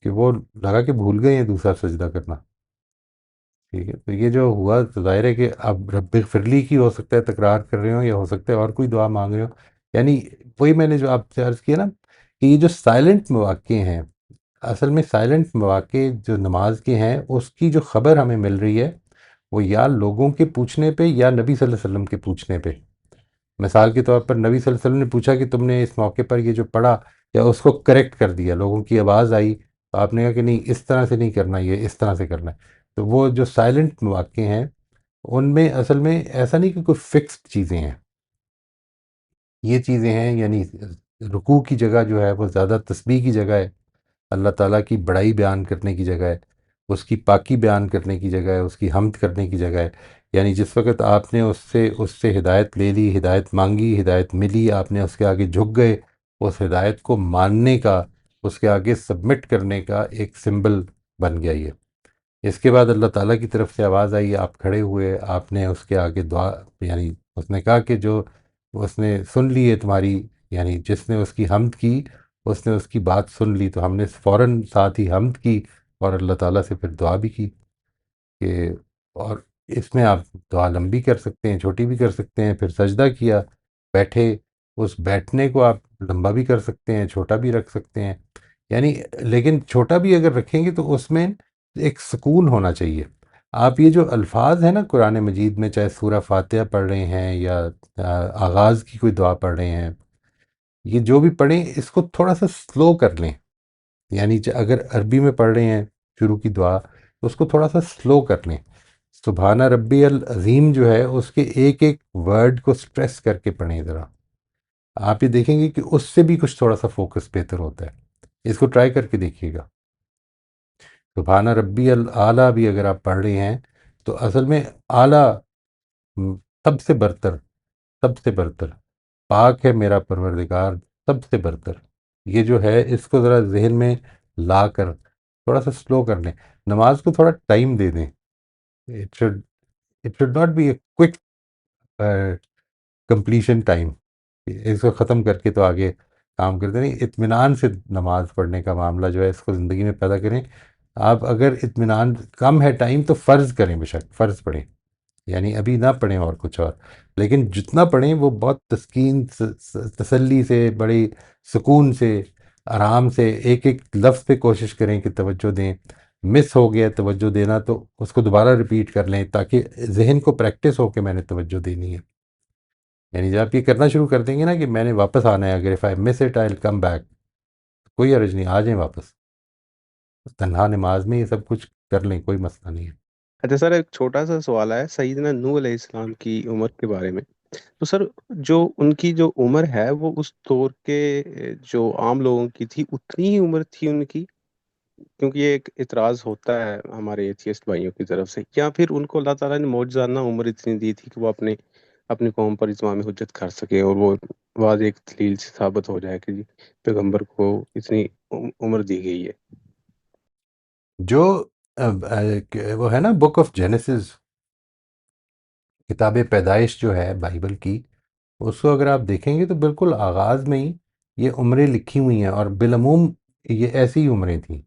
Speaker 1: کہ وہ لگا کہ بھول گئے ہیں دوسرا سجدہ کرنا. ٹھیک ہے، تو یہ جو ہوا تو ظاہر ہے کہ اب رب فرلی کی ہو سکتا ہے تکرار کر رہے ہوں، یا ہو سکتا ہے اور کوئی دعا مانگ رہے ہوں. یعنی وہی میں نے جو آپ سے عرض کیا نا کہ یہ جو سائلنٹ مواقع ہیں، اصل میں سائلنٹ مواقع جو نماز کے ہیں اس کی جو خبر ہمیں مل رہی ہے وہ یا لوگوں کے پوچھنے پہ یا نبی صلی اللہ علیہ وسلم کے پوچھنے پہ. مثال کے طور پر نبی صلی اللہ علیہ وسلم نے پوچھا کہ تم نے اس موقع پر یہ جو پڑھا، یا اس کو کریکٹ کر دیا، لوگوں کی آواز آئی تو آپ نے کہا کہ نہیں اس طرح سے نہیں کرنا، یہ اس طرح سے کرنا ہے. تو وہ جو سائلنٹ مواقع ہیں ان میں اصل میں ایسا نہیں کہ کوئی فکسڈ چیزیں ہیں، یہ چیزیں ہیں. یعنی رکوع کی جگہ جو ہے وہ زیادہ تسبیح کی جگہ ہے، اللہ تعالیٰ کی بڑائی بیان کرنے کی جگہ ہے، اس کی پاکی بیان کرنے کی جگہ ہے، اس کی حمد کرنے کی جگہ ہے. یعنی جس وقت آپ نے اس سے ہدایت لے لی، ہدایت مانگی، ہدایت ملی، آپ نے اس کے آگے جھک گئے، اس ہدایت کو ماننے کا، اس کے آگے سبمٹ کرنے کا ایک سمبل بن گیا یہ. اس کے بعد اللہ تعالیٰ کی طرف سے آواز آئی، آپ کھڑے ہوئے، آپ نے اس کے آگے دعا، یعنی اس نے کہا کہ جو اس نے سن لی ہے تمہاری، یعنی جس نے اس کی حمد کی اس نے اس کی بات سن لی. تو ہم نے فوراً ساتھ ہی حمد کی اور اللہ تعالیٰ سے پھر دعا بھی کی کہ، اور اس میں آپ دعا لمبی کر سکتے ہیں، چھوٹی بھی کر سکتے ہیں، پھر سجدہ کیا، بیٹھے، اس بیٹھنے کو آپ لمبا بھی کر سکتے ہیں، چھوٹا بھی رکھ سکتے ہیں، یعنی لیکن چھوٹا بھی اگر رکھیں گے تو اس میں ایک سکون ہونا چاہیے. آپ یہ جو الفاظ ہیں نا قرآن مجید میں، چاہے سورہ فاتحہ پڑھ رہے ہیں یا آغاز کی کوئی دعا پڑھ رہے ہیں، یہ جو بھی پڑھیں اس کو تھوڑا سا سلو کر لیں. یعنی اگر عربی میں پڑھ رہے ہیں شروع کی دعا تو اس کو تھوڑا سا سلو کر لیں. سبحان ربی العظیم جو ہے اس کے ایک ایک ورڈ کو سٹریس کر کے پڑھیں ذرا. آپ یہ دیکھیں گے کہ اس سے بھی کچھ تھوڑا سا فوکس بہتر ہوتا ہے. اس کو ٹرائی کر کے دیکھیے گا. سبحان ربی الاعلیٰ بھی اگر آپ پڑھ رہے ہیں تو اصل میں اعلیٰ سب سے برتر، سب سے برتر، پاک ہے میرا پروردگار سب سے برتر. یہ جو ہے اس کو ذرا ذہن میں لا کر تھوڑا سا سلو کر لیں. نماز کو تھوڑا ٹائم دے دیں. It should not be a quick completion time. اس کو ختم کر کے تو آگے کام کرتے نہیں. اطمینان سے نماز پڑھنے کا معاملہ جو ہے اس کو زندگی میں پیدا کریں. آپ اگر اطمینان کم ہے ٹائم تو فرض کریں، بے شک فرض پڑھیں، یعنی ابھی نہ پڑھیں اور کچھ اور، لیکن جتنا پڑھیں وہ بہت تسکین تسلی سے، بڑی سکون سے، آرام سے ایک ایک لفظ پہ کوشش کریں کہ توجہ دیں. مس ہو گیا توجہ دینا تو اس کو دوبارہ ریپیٹ کر لیں تاکہ ذہن کو پریکٹس ہو کہ میں نے توجہ دینی ہے. یعنی جب آپ یہ کرنا شروع کر دیں گے نا کہ میں نے واپس آنا ہے، اگر if I miss it I'll come back، کوئی حرج نہیں، آ جائیں واپس. تنہا نماز میں یہ سب کچھ کر لیں، کوئی مسئلہ نہیں ہے.
Speaker 5: اچھا سر، ایک چھوٹا سا سوال ہے سیدنا نوح علیہ السلام کی عمر کے بارے میں. تو سر جو ان کی جو عمر ہے وہ اس دور کے جو عام لوگوں کی تھی اتنی ہی عمر تھی ان کی؟ کیونکہ یہ ایک اعتراض ہوتا ہے ہمارے ایتھیسٹ بھائیوں کی طرف سے، یا پھر ان کو اللہ تعالیٰ نے معجزانہ عمر اتنی دی تھی کہ وہ اپنی قوم پر اتمام حجت کر سکے اور وہ واضح ایک دلیل سے ثابت ہو جائے کہ جی پیغمبر کو اتنی عمر دی گئی ہے.
Speaker 1: جو وہ ہے نا بک آف جینیسس، کتاب پیدائش جو ہے بائبل کی، اس کو اگر آپ دیکھیں گے تو بالکل آغاز میں ہی یہ عمریں لکھی ہوئی ہیں، اور بالعموم یہ ایسی ہی عمریں تھیں.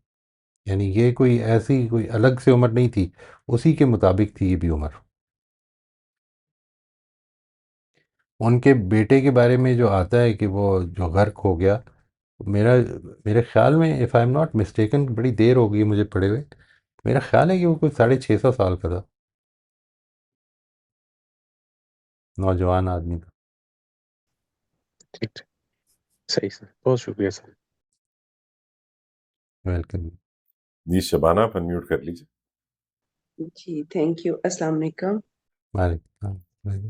Speaker 1: یعنی یہ کوئی ایسی کوئی الگ سے عمر نہیں تھی، اسی کے مطابق تھی یہ بھی عمر. ان کے بیٹے کے بارے میں جو آتا ہے کہ وہ جو غرق ہو گیا، میرے خیال میں if I am not mistaken, بڑی دیر ہو گئی مجھے پڑھے ہوئے، میرا خیال ہے کہ وہ کوئی 650 سال کا تھا، نوجوان آدمی تھا.
Speaker 5: ٹھیک ٹھیک، صحیح سر، بہت شکریہ سر.
Speaker 1: ویلکم.
Speaker 2: جی شبانہ آپ انمیوٹ کر لیجیے.
Speaker 6: جی تھینک یو. السلام علیکم.
Speaker 1: وعلیکم السلام.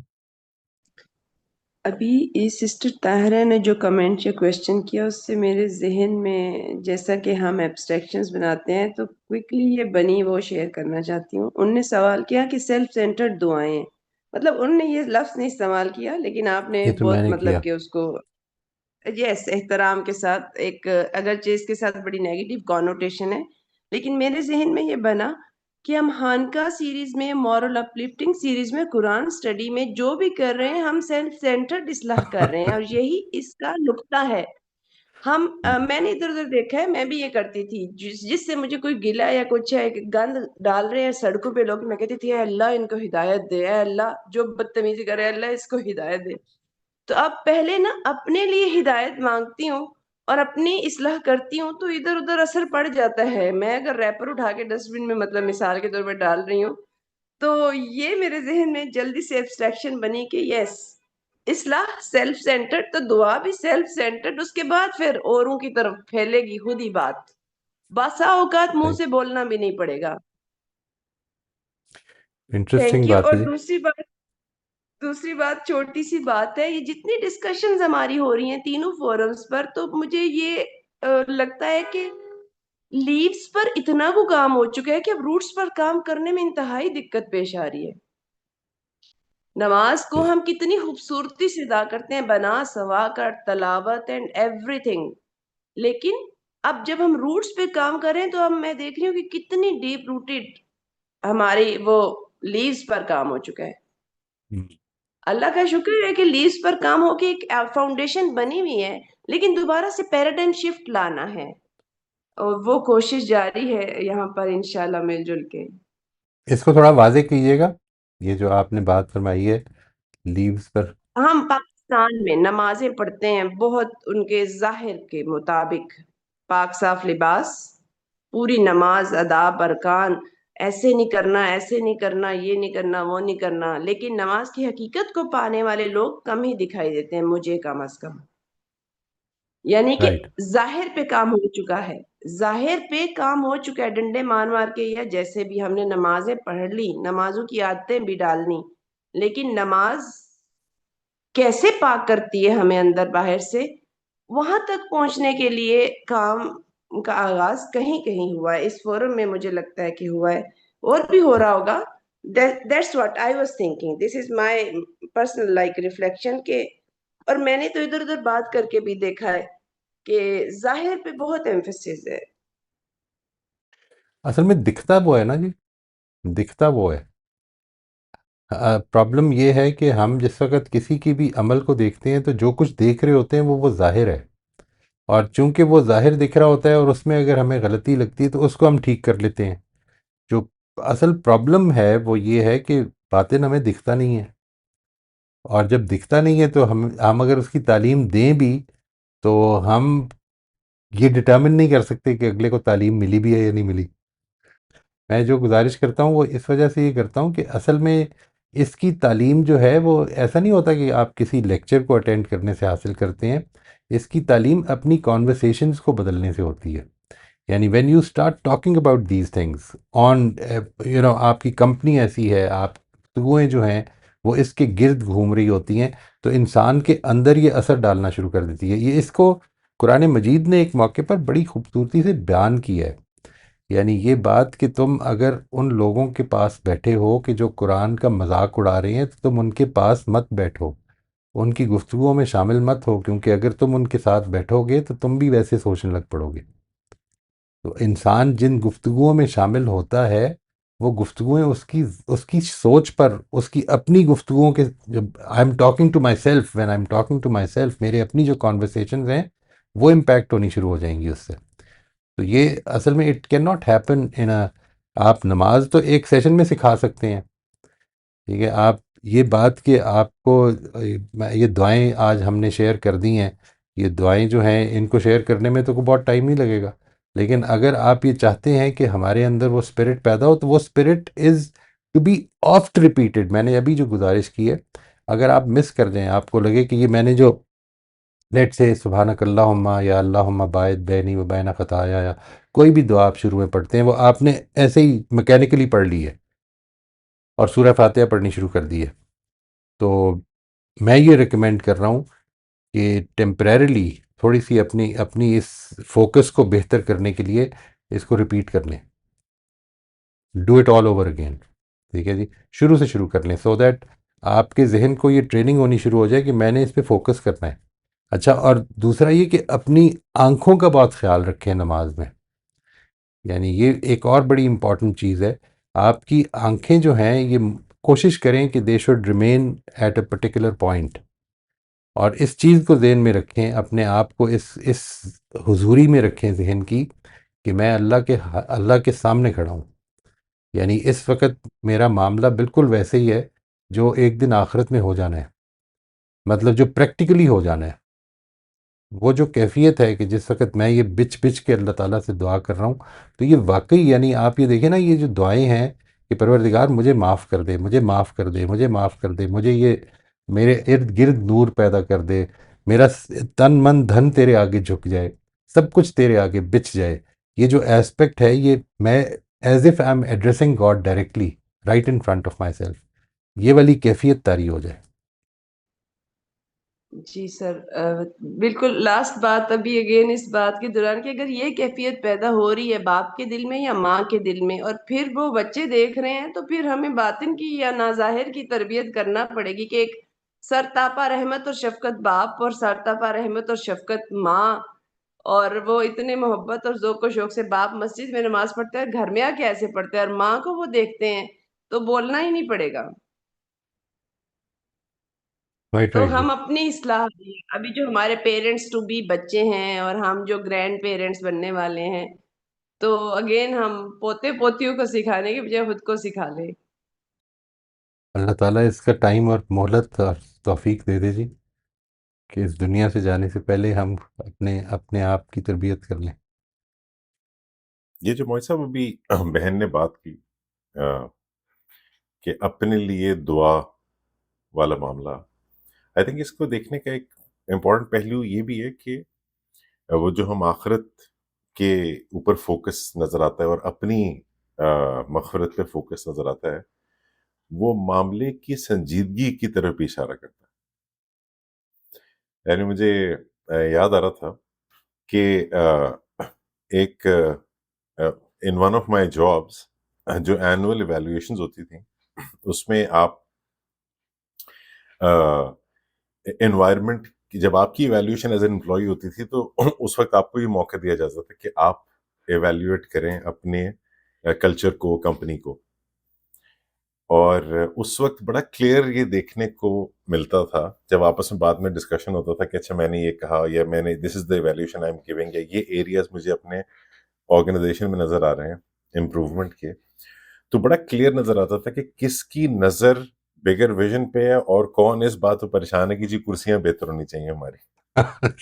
Speaker 6: ابھی سسٹر طاہرہ نے جو کمنٹ یا کویسچن کیا اس سے میرے ذہن میں، جیسا کہ ہم ایبسٹریکشنز بناتے ہیں تو کوئکلی یہ بنی وہ شیئر کرنا چاہتی ہوں. ان نے سوال کیا کہ سیلف سینٹرڈ دعائیں، مطلب ان نے یہ لفظ نہیں استعمال کیا لیکن آپ نے
Speaker 1: یہ تو میں
Speaker 6: بہت
Speaker 1: نے کیا.
Speaker 6: مطلب کہ اس کو یس احترام کے ساتھ، ایک اگرچہ اس کے ساتھ بڑی نیگیٹو کانوٹیشن ہے، لیکن میرے ذہن میں یہ بنا کہ ہم خانقاہ سیریز میں، مورل اپلفٹنگ سیریز میں، قرآن سٹڈی میں جو بھی کر رہے ہیں ہم سیلف سینٹرڈ اصلاح کر رہے ہیں، اور یہی اس کا نقطہ ہے. ہم میں نے ادھر ادھر دیکھا ہے، میں بھی یہ کرتی تھی، جس سے مجھے کوئی گلا یا کچھ ہے، گند ڈال رہے ہیں سڑکوں پہ لوگ، میں کہتی تھی اے اللہ ان کو ہدایت دے، اے اللہ جو بدتمیزی کرے اللہ اس کو ہدایت دے. تو اب پہلے نا اپنے لیے ہدایت مانگتی ہوں اور اپنی اصلاح کرتی ہوں تو ادھر ادھر اثر پڑ جاتا ہے. میں اگر ریپر اٹھا کے ڈسٹ بن میں مطلب مثال کے طور پہ ڈال رہی ہوں تو یہ میرے ذہن میں جلدی سے ایبسٹریکشن بنی کہ یس اصلاح سیلف سینٹرڈ، تو دعا بھی سیلف سینٹرڈ، اس کے بعد پھر اوروں کی طرف پھیلے گی خود ہی بات، باسا اوقات منہ سے بولنا بھی نہیں پڑے گا.
Speaker 1: Interesting
Speaker 6: thank you.
Speaker 1: بات
Speaker 6: اور
Speaker 1: ہے جی.
Speaker 6: دوسری بات چھوٹی سی بات ہے، یہ جتنی ڈسکشنز ہماری ہو رہی ہیں تینوں فورمز پر، تو مجھے یہ لگتا ہے کہ لیوز پر اتنا کو کام ہو چکا ہے کہ اب روٹس پر کام کرنے میں انتہائی دقت پیش آ رہی ہے. نماز کو ہم کتنی خوبصورتی سے ادا کرتے ہیں، بنا سوا کر، تلاوت اینڈ ایوری تھنگ، لیکن اب جب ہم روٹس پہ کام کریں تو اب میں دیکھ رہی ہوں کہ کتنی ڈیپ روٹیڈ ہماری وہ لیوز پر کام ہو چکا ہے. اللہ کا شکر ہے کہ لیوز پر کام ہو کے ایک فاؤنڈیشن بنی ہوئی ہے، لیکن دوبارہ سے پیراڈائم شفٹ لانا ہے اور وہ کوشش جاری ہے یہاں پر انشاءاللہ مل جل کے.
Speaker 1: اس کو تھوڑا واضح کیجیے گا، یہ جو آپ نے بات فرمائی ہے لیوز پر،
Speaker 6: ہم پاکستان میں نمازیں پڑھتے ہیں بہت ان کے ظاہر کے مطابق، پاک صاف لباس، پوری نماز، آداب، ارکان، ایسے نہیں کرنا، ایسے نہیں کرنا، یہ نہیں کرنا، وہ نہیں کرنا، لیکن نماز کی حقیقت کو پانے والے لوگ کم ہی دکھائی دیتے ہیں، مجھے کم از کم. یعنی کہ
Speaker 1: رائٹ.
Speaker 6: ظاہر پہ کام ہو چکا ہے، ظاہر پہ کام ہو چکا ہے، ڈنڈے مار مار کے یا جیسے بھی ہم نے نمازیں پڑھ لی، نمازوں کی عادتیں بھی ڈالنی، لیکن نماز کیسے پاک کرتی ہے ہمیں اندر باہر سے، وہاں تک پہنچنے کے لیے کام کا آغاز کہیں کہیں ہوا ہے. اس فورم میں مجھے لگتا ہے کہ ہوا ہے، اور بھی ہو رہا ہوگا. That's what I was thinking. This is my personal like reflection کہ، اور میں نے تو ادھر ادھر بات کر کے بھی دیکھا ہے کہ ظاہر پہ بہت ایمفیسس ہے.
Speaker 1: اصل میں دکھتا وہ ہے نا جی، دکھتا وہ ہے. پرابلم یہ ہے کہ ہم جس وقت کسی کی بھی عمل کو دیکھتے ہیں تو جو کچھ دیکھ رہے ہوتے ہیں وہ ظاہر ہے، اور چونکہ وہ ظاہر دکھ رہا ہوتا ہے اور اس میں اگر ہمیں غلطی لگتی ہے تو اس کو ہم ٹھیک کر لیتے ہیں. جو اصل پرابلم ہے وہ یہ ہے کہ باطن ہمیں دکھتا نہیں ہے، اور جب دکھتا نہیں ہے تو ہم اگر اس کی تعلیم دیں بھی تو ہم یہ ڈٹرمن نہیں کر سکتے کہ اگلے کو تعلیم ملی بھی ہے یا نہیں ملی. میں جو گزارش کرتا ہوں وہ اس وجہ سے یہ کرتا ہوں کہ اصل میں اس کی تعلیم جو ہے وہ ایسا نہیں ہوتا کہ آپ کسی لیکچر کو اٹینڈ کرنے سے حاصل کرتے ہیں. اس کی تعلیم اپنی کانورسیشنز کو بدلنے سے ہوتی ہے. یعنی when you start talking about these things on آپ کی کمپنی ایسی ہے، آپ گفتگویں جو ہیں وہ اس کے گرد گھوم رہی ہوتی ہیں، تو انسان کے اندر یہ اثر ڈالنا شروع کر دیتی ہے. اس کو قرآن مجید نے ایک موقع پر بڑی خوبصورتی سے بیان کیا ہے. یعنی یہ بات کہ تم اگر ان لوگوں کے پاس بیٹھے ہو کہ جو قرآن کا مذاق اڑا رہے ہیں تو تم ان کے پاس مت بیٹھو، ان کی گفتگوؤں میں شامل مت ہو، کیونکہ اگر تم ان کے ساتھ بیٹھو گے تو تم بھی ویسے سوچنے لگ پڑو گے. تو انسان جن گفتگوؤں میں شامل ہوتا ہے وہ گفتگویں اس کی سوچ پر، اس کی اپنی گفتگوؤں کے، جب I am talking to myself, when I am talking to myself, میرے اپنی جو کانورسیشنز ہیں وہ امپیکٹ ہونی شروع ہو جائیں گی اس سے. تو یہ اصل میں it can not happen in آپ نماز تو ایک سیشن میں سکھا سکتے ہیں، ٹھیک ہے. آپ یہ بات کہ آپ کو یہ دعائیں آج ہم نے شیئر کر دی ہیں، یہ دعائیں جو ہیں ان کو شیئر کرنے میں تو بہت ٹائم نہیں لگے گا، لیکن اگر آپ یہ چاہتے ہیں کہ ہمارے اندر وہ اسپرٹ پیدا ہو تو وہ spirit is to be oft repeated. میں نے ابھی جو گزارش کی ہے، اگر آپ مس کر جائیں، آپ کو لگے کہ یہ میں نے جو لیٹ سے سبحانک اللہم یا اللہم باعد بینی و بین خطایا، یا کوئی بھی دعا آپ شروع میں پڑھتے ہیں وہ آپ نے ایسے ہی میکینیکلی پڑھ لی ہے اور سورہ فاتحہ پڑھنی شروع کر دی ہے، تو میں یہ ریکمینڈ کر رہا ہوں کہ ٹیمپریریلی تھوڑی سی اپنی اس فوکس کو بہتر کرنے کے لیے اس کو ریپیٹ کر لیں، do it all over again. ٹھیک ہے جی، شروع سے شروع کر لیں سو دیٹ آپ کے ذہن کو یہ ٹریننگ ہونی شروع ہو جائے کہ میں نے اس پہ فوکس کرنا ہے. اچھا، اور دوسرا یہ کہ اپنی آنکھوں کا بہت خیال رکھیں نماز میں. یعنی یہ ایک اور بڑی امپورٹنٹ چیز ہے. آپ کی آنکھیں جو ہیں یہ کوشش کریں کہ they should remain at a particular point, اور اس چیز کو ذہن میں رکھیں، اپنے آپ کو اس حضوری میں رکھیں ذہن کی کہ میں اللہ کے سامنے کھڑا ہوں. یعنی اس وقت میرا معاملہ بالکل ویسے ہی ہے جو ایک دن آخرت میں ہو جانا ہے، مطلب جو پریکٹیکلی ہو جانا ہے. وہ جو کیفیت ہے کہ جس وقت میں یہ بچ بچ کے اللہ تعالیٰ سے دعا کر رہا ہوں، تو یہ واقعی، یعنی آپ یہ دیکھیں نا، یہ جو دعائیں ہیں کہ پروردگار مجھے معاف کر دے، مجھے معاف کر دے، مجھے معاف کر دے، مجھے یہ میرے ارد گرد نور پیدا کر دے، میرا تن من دھن تیرے آگے جھک جائے، سب کچھ تیرے آگے بچ جائے. یہ جو ایسپیکٹ ہے، یہ میں as if I M addressing God directly right in front of my self, یہ والی کیفیت طاری ہو جائے.
Speaker 6: جی سر، بالکل لاسٹ بات ابھی اگین اس بات کے دوران کہ اگر یہ کیفیت پیدا ہو رہی ہے باپ کے دل میں یا ماں کے دل میں، اور پھر وہ بچے دیکھ رہے ہیں، تو پھر ہمیں باطن کی یا ناظاہر کی تربیت کرنا پڑے گی کہ ایک سرتاپا رحمت اور شفقت باپ اور سرتاپا رحمت اور شفقت ماں، اور وہ اتنے محبت اور ذوق و شوق سے باپ مسجد میں نماز پڑھتے ہیں، گھر میں آ کے ایسے پڑھتے ہیں، اور ماں کو وہ دیکھتے ہیں تو بولنا ہی نہیں پڑے گا.
Speaker 1: رائٹ،
Speaker 6: تو
Speaker 1: رائٹ جی.
Speaker 6: ہم اپنی اصلاح بھی، ابھی جو ہمارے پیرنٹس ٹو بی بچے ہیں اور ہم جو گرینڈ پیرنٹس بننے والے ہیں، تو اگین ہم پوتے پوتیوں کو سکھانے کے بجائے خود کو سکھا لیں.
Speaker 1: اللہ تعالیٰ اس کا ٹائم اور مہلت اور توفیق دے دے جی، کہ اس دنیا سے جانے سے پہلے ہم اپنے آپ کی تربیت کر لیں۔
Speaker 2: یہ جو موئی صاحب ابھی بہن نے بات کی کہ اپنے لیے دعا والا معاملہ، آئی تھنک اس کو دیکھنے کا ایک امپورٹنٹ پہلو یہ بھی ہے کہ وہ جو ہم آخرت کے اوپر فوکس نظر آتا ہے اور اپنی مغفرت پہ فوکس نظر آتا ہے، وہ معاملے کی سنجیدگی کی طرف بھی اشارہ کرتا ہے۔ یعنی مجھے یاد آ رہا تھا کہ ایک in one of my jobs جو اینول ایویلویشنز ہوتی تھیں، اس میں آپ انوائرمنٹ کی جب آپ کی ایویلویشن ایز این امپلائی ہوتی تھی تو اس وقت آپ کو یہ موقع دیا جاتا تھا کہ آپ ایویلویٹ کریں اپنے کلچر کو، کمپنی کو، اور اس وقت بڑا کلیئر یہ دیکھنے کو ملتا تھا جب آپس میں بعد میں ڈسکشن ہوتا تھا کہ اچھا میں نے یہ کہا، یا میں نے this is the evaluation I am giving, یا یہ ایریاز مجھے اپنے آرگنائزیشن میں نظر آ رہے ہیں امپروومنٹ کے، تو بڑا کلیئر نظر آتا تھا کہ کس کی نظر بگر ویژن پہ ہے اور کون اس بات پہ پریشان ہے کہ جی کرسیاں بہتر ہونی چاہیے ہماری۔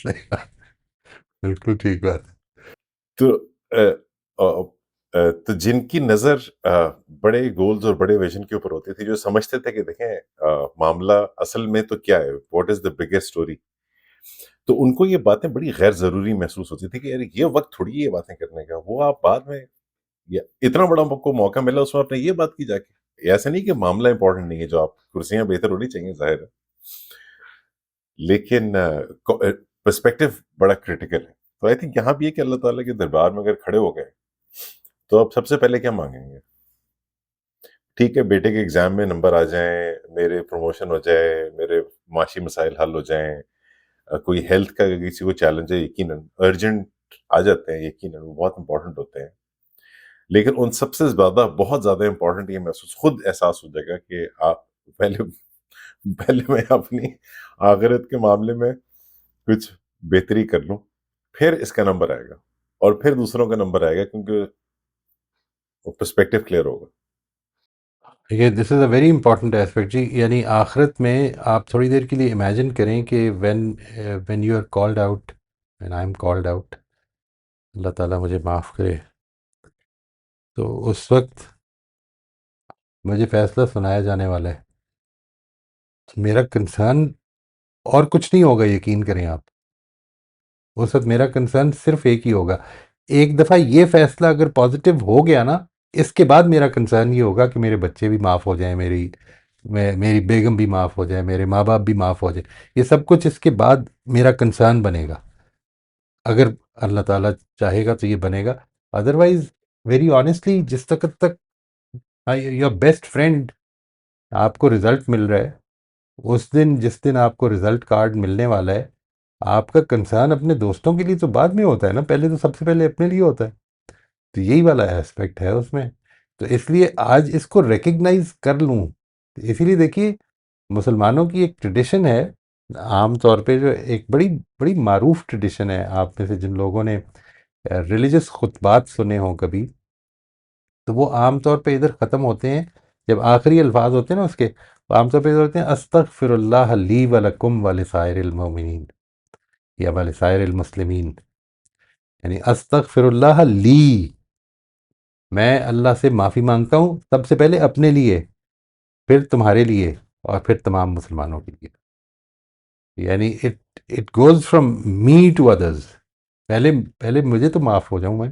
Speaker 1: صحیح بات، بالکل ٹھیک بات۔
Speaker 2: تو جن کی نظر بڑے گولز اور بڑے ویژن کے اوپر ہوتی تھی، جو سمجھتے تھے کہ دیکھیں معاملہ اصل میں تو کیا ہے، what is the biggest story, تو ان کو یہ باتیں بڑی غیر ضروری محسوس ہوتی تھی کہ یار یہ وقت تھوڑی یہ باتیں کرنے کا، وہ آپ بعد میں اتنا بڑا کو موقع ملا اس میں آپ نے یہ بات کی جا کے، ایسا نہیں کہ معاملہ امپورٹنٹ نہیں ہے، جو آپ کرسیاں بہتر ہونی چاہیے ظاہر ہے، لیکن پرسپیکٹو بڑا کرٹیکل ہے۔ تو آئی تھنک یہاں بھی ہے کہ اللہ تعالیٰ کے دربار میں اگر کھڑے ہو گئے تو اب سب سے پہلے کیا مانگیں گے؟ ٹھیک ہے بیٹے کے ایگزام میں نمبر آ جائیں، میرے پروموشن ہو جائے، میرے معاشی مسائل حل ہو جائیں، کوئی ہیلتھ کا کسی کو چیلنج ہے، یقیناً ارجنٹ آ جاتے ہیں، یقیناً وہ بہت امپورٹنٹ ہوتے ہیں، لیکن ان سب سے زیادہ بہت زیادہ امپورٹنٹ یہ محسوس خود احساس ہو جائے گا کہ آپ پہلے میں اپنی آخرت کے معاملے میں کچھ بہتری کر لوں، پھر اس کا نمبر آئے گا اور پھر دوسروں کا نمبر آئے گا، کیونکہ وہ پرسپیکٹو کلیئر ہوگا۔
Speaker 1: یہ this is a very important aspect جی، یعنی آخرت میں آپ تھوڑی دیر کے لیے امیجن کریں کہ when you are called out, when I am called out, اللہ تعالیٰ مجھے معاف کرے، تو اس وقت مجھے فیصلہ سنایا جانے والا ہے، میرا کنسرن اور کچھ نہیں ہوگا، یقین کریں آپ، اس وقت میرا کنسرن صرف ایک ہی ہوگا۔ ایک دفعہ یہ فیصلہ اگر پازیٹیو ہو گیا نا، اس کے بعد میرا کنسرن یہ ہوگا کہ میرے بچے بھی معاف ہو جائیں، میری بیگم بھی معاف ہو جائے، میرے ماں باپ بھی معاف ہو جائیں، یہ سب کچھ اس کے بعد میرا کنسرن بنے گا، اگر اللہ تعالیٰ چاہے گا تو یہ بنے گا، ادروائز ویری آنیسٹلی جس وقت تک یور بیسٹ فرینڈ آپ کو رزلٹ مل رہا ہے، جس دن آپ کو رزلٹ کارڈ ملنے والا ہے، آپ کا کنسرن اپنے دوستوں کے لیے تو بعد میں ہوتا ہے نا، پہلے تو سب سے پہلے اپنے لیے ہوتا ہے، تو یہی والا ایسپیکٹ ہے اس میں، تو اس لیے آج اس کو ریکگنائز کر لوں، اسی لیے دیکھیے مسلمانوں کی ایک ٹریڈیشن ہے، عام طور پہ جو ایک بڑی بڑی معروف ٹریڈیشن ہے، آپ میں سے جن لوگوں نے ریلیجس خطبات سنے ہوں کبھی، تو وہ عام طور پہ ادھر ختم ہوتے ہیں، جب آخری الفاظ ہوتے ہیں نا اس کے، عام طور پہ ادھر ہوتے ہیں استغفر اللہ لی ولکم ولسائر المؤمنین یا ولسائر المسلمین، یعنی استغفر اللہ لی، میں اللہ سے معافی مانگتا ہوں سب سے پہلے اپنے لیے، پھر تمہارے لیے، اور پھر تمام مسلمانوں کے لیے، یعنی it goes from me to others, پہلے مجھے تو معاف ہو جاؤں میں،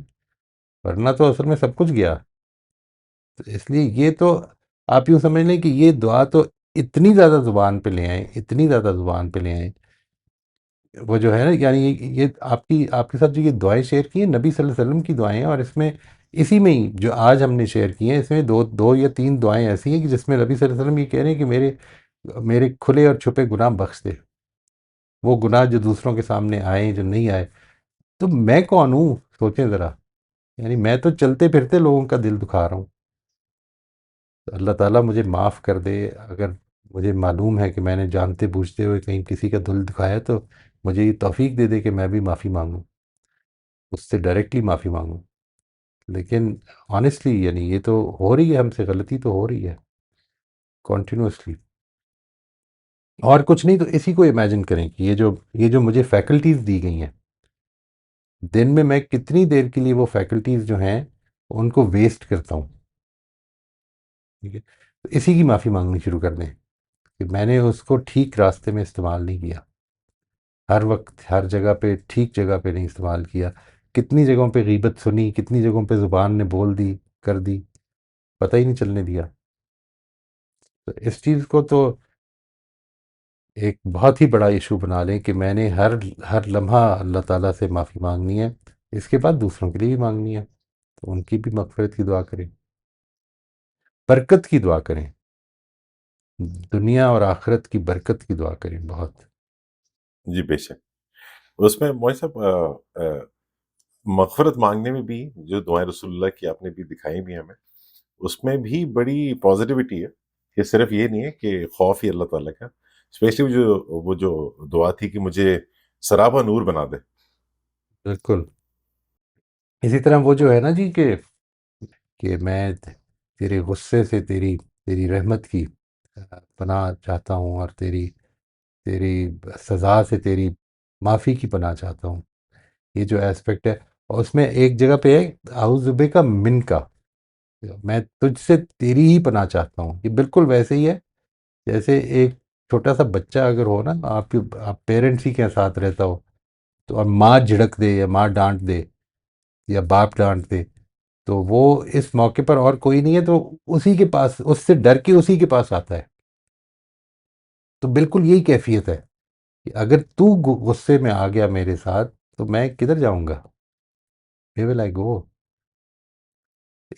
Speaker 1: ورنہ تو اصل میں سب کچھ گیا، تو اس لیے یہ تو آپ یوں سمجھ لیں کہ یہ دعا تو اتنی زیادہ زبان پہ لے آئیں، اتنی زیادہ زبان پہ لے آئیں، وہ جو ہے نا، یعنی یہ آپ کے ساتھ جو یہ دعائیں شیئر کی ہیں نبی صلی اللہ علیہ وسلم کی دعائیں ہیں، اور اس میں اسی میں ہی جو آج ہم نے شیئر کی ہیں، اس میں دو یا تین دعائیں ایسی ہیں کہ جس میں نبی صلی اللہ علیہ وسلم یہ کہہ رہے ہیں کہ میرے کھلے اور چھپے گناہ بخش دے، وہ گناہ جو دوسروں کے سامنے آئے جو نہیں آئے، تو میں کون ہوں سوچیں ذرا، یعنی میں تو چلتے پھرتے لوگوں کا دل دکھا رہا ہوں، تو اللہ تعالیٰ مجھے معاف کر دے، اگر مجھے معلوم ہے کہ میں نے جانتے بوجھتے ہوئے کہیں کسی کا دل دکھایا تو مجھے یہ توفیق دے دے کہ میں بھی معافی مانگوں، اس سے ڈائریکٹلی معافی مانگوں، لیکن آنیسٹلی یعنی یہ تو ہو رہی ہے، ہم سے غلطی تو ہو رہی ہے، کنٹینیوسلی. اور کچھ نہیں تو اسی کو امیجن کریں کہ یہ جو مجھے فیکلٹیز دی گئی ہیں، دن میں کتنی دیر کے لیے وہ فیکلٹیز جو ہیں ان کو ویسٹ کرتا ہوں. ٹھیک ہے، تو اسی کی معافی مانگنی شروع کر دیں کہ میں نے اس کو ٹھیک راستے میں استعمال نہیں کیا، ہر وقت ہر جگہ پہ ٹھیک جگہ پہ نہیں استعمال کیا. کتنی جگہوں پہ غیبت سنی، کتنی جگہوں پہ زبان نے بول دی، کر دی، پتہ ہی نہیں چلنے دیا. تو اس چیز کو تو ایک بہت ہی بڑا ایشو بنا لیں کہ میں نے ہر لمحہ اللہ تعالیٰ سے معافی مانگنی ہے. اس کے بعد دوسروں کے لیے بھی مانگنی ہے، تو ان کی بھی مغفرت کی دعا کریں، برکت کی دعا کریں، دنیا اور آخرت کی برکت کی دعا کریں بہت.
Speaker 2: جی بے شک. اس میں موئی صاحب مغفرت مانگنے میں بھی جو دعائیں رسول اللہ کی آپ نے بھی دکھائی بھی ہمیں، اس میں بھی بڑی پازیٹیوٹی ہے کہ صرف یہ نہیں ہے کہ خوف ہی اللہ تعالیٰ کا. اسپیشلی وہ جو دعا تھی کہ مجھے سرابا نور بنا دے.
Speaker 1: بالکل. اسی طرح وہ جو ہے نا جی کہ میں تیرے غصے سے تیری رحمت کی پناہ چاہتا ہوں، اور تیری سزا سے تیری معافی کی پناہ چاہتا ہوں. یہ جو ایسپیکٹ ہے، اور اس میں ایک جگہ پہ ہے اعوذ بک من کا، میں تجھ سے تیری ہی پناہ چاہتا ہوں. یہ بالکل ویسے ہی ہے جیسے ایک چھوٹا سا بچہ اگر ہو نا، آپ پیرنٹس ہی کے ساتھ رہتا ہو، تو اور ماں جھڑک دے یا ماں ڈانٹ دے یا باپ ڈانٹ دے، تو وہ اس موقع پر اور کوئی نہیں ہے تو اسی کے پاس، اس سے ڈر کے اسی کے پاس آتا ہے. تو بالکل یہی کیفیت ہے کہ اگر تو غصے میں آ گیا میرے ساتھ تو میں کدھر جاؤں گا؟ where will I go؟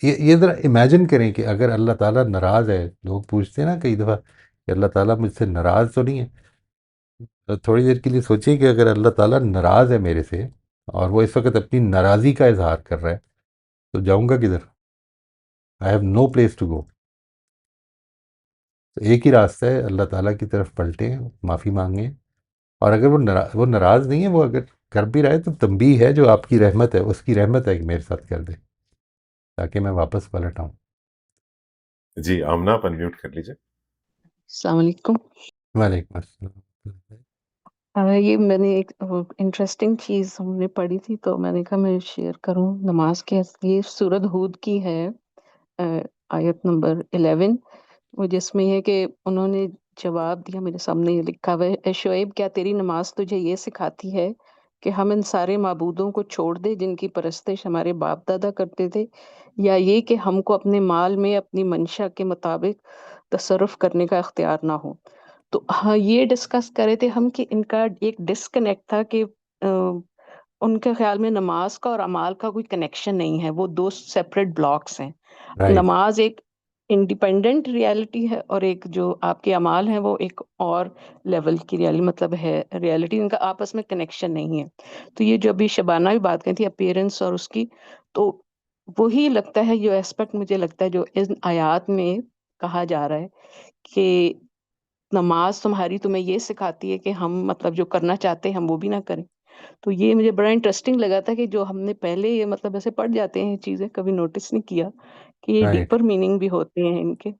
Speaker 1: یہ ذرا امیجن کریں کہ اگر اللہ تعالیٰ ناراض ہے، لوگ پوچھتے ہیں نا کئی دفعہ کہ اللہ تعالیٰ مجھ سے ناراض تو نہیں ہے. تو تھوڑی دیر کے لیے سوچیں کہ اگر اللہ تعالیٰ ناراض ہے میرے سے اور وہ اس وقت اپنی ناراضی کا اظہار کر رہا ہے، تو جاؤں گا کدھر؟ I have no place to go. تو ایک ہی راستہ ہے، اللہ تعالیٰ کی طرف پلٹیں، معافی مانگیں. اور اگر وہ ناراض نہیں ہے، وہ اگر کر بھی رہا ہے تو تنبیہ ہے، جو آپ کی رحمت ہے، اس کی رحمت ہے کہ میرے ساتھ کر دے تاکہ میں واپس پلٹ آؤں.
Speaker 2: جی آمنہ آپ انمیوٹ کر لیجیے.
Speaker 7: السلام علیکم.
Speaker 1: وعلیکم السلام.
Speaker 7: یہ میں نے ایک انٹرسٹنگ چیز ہم نے پڑھی تھی تو میں نے کہا میں شیئر کروں. نماز کے یہ سورۃ ہود کی ہے، آیت نمبر 11، وہ جس میں ہے کہ انہوں نے جواب دیا، میرے سامنے یہ لکھا ہوا ہے، اے شعیب کیا تیری نماز تجھے یہ سکھاتی ہے کہ ہم ان سارے معبودوں کو چھوڑ دیں جن کی پرستش ہمارے باپ دادا کرتے تھے، یا یہ کہ ہم کو اپنے مال میں اپنی منشا کے مطابق تصرف کرنے کا اختیار نہ ہو. تو ہاں یہ ڈسکس کرے تھے ہم کہ ان کا ایک ڈسکنیکٹ تھا کہ ان کے خیال میں نماز کا اور اعمال کا کوئی کنیکشن نہیں ہے، وہ دو سیپریٹ بلاکس ہیں.
Speaker 1: رائٹ.
Speaker 7: نماز ایک انڈیپینڈنٹ ریالٹی ہے اور ایک جو آپ کے اعمال ہیں وہ ایک اور لیول کی ریالٹی، مطلب ہے ریالٹی، ان کا آپس میں کنیکشن نہیں ہے. تو یہ جو ابھی شبانہ بھی بات کہی تھی اپیرنس اور اس کی، تو وہی لگتا ہے جو ایسپیکٹ مجھے لگتا ہے جو ان آیات میں کہا جا رہا ہے کہ نماز تمہاری تمہیں یہ سکھاتی ہے کہ ہم مطلب جو کرنا چاہتے ہیں ہم وہ بھی نہ کریں. تو یہ مجھے بڑا انٹرسٹنگ لگا تھا کہ جو ہم نے پہلے یہ مطلب ایسے پڑھ جاتے ہیں چیزیں، کبھی نوٹس نہیں کیا کہ یہ
Speaker 1: رائٹ.
Speaker 7: ڈیپر میننگ بھی ہوتے ہیں ان کے.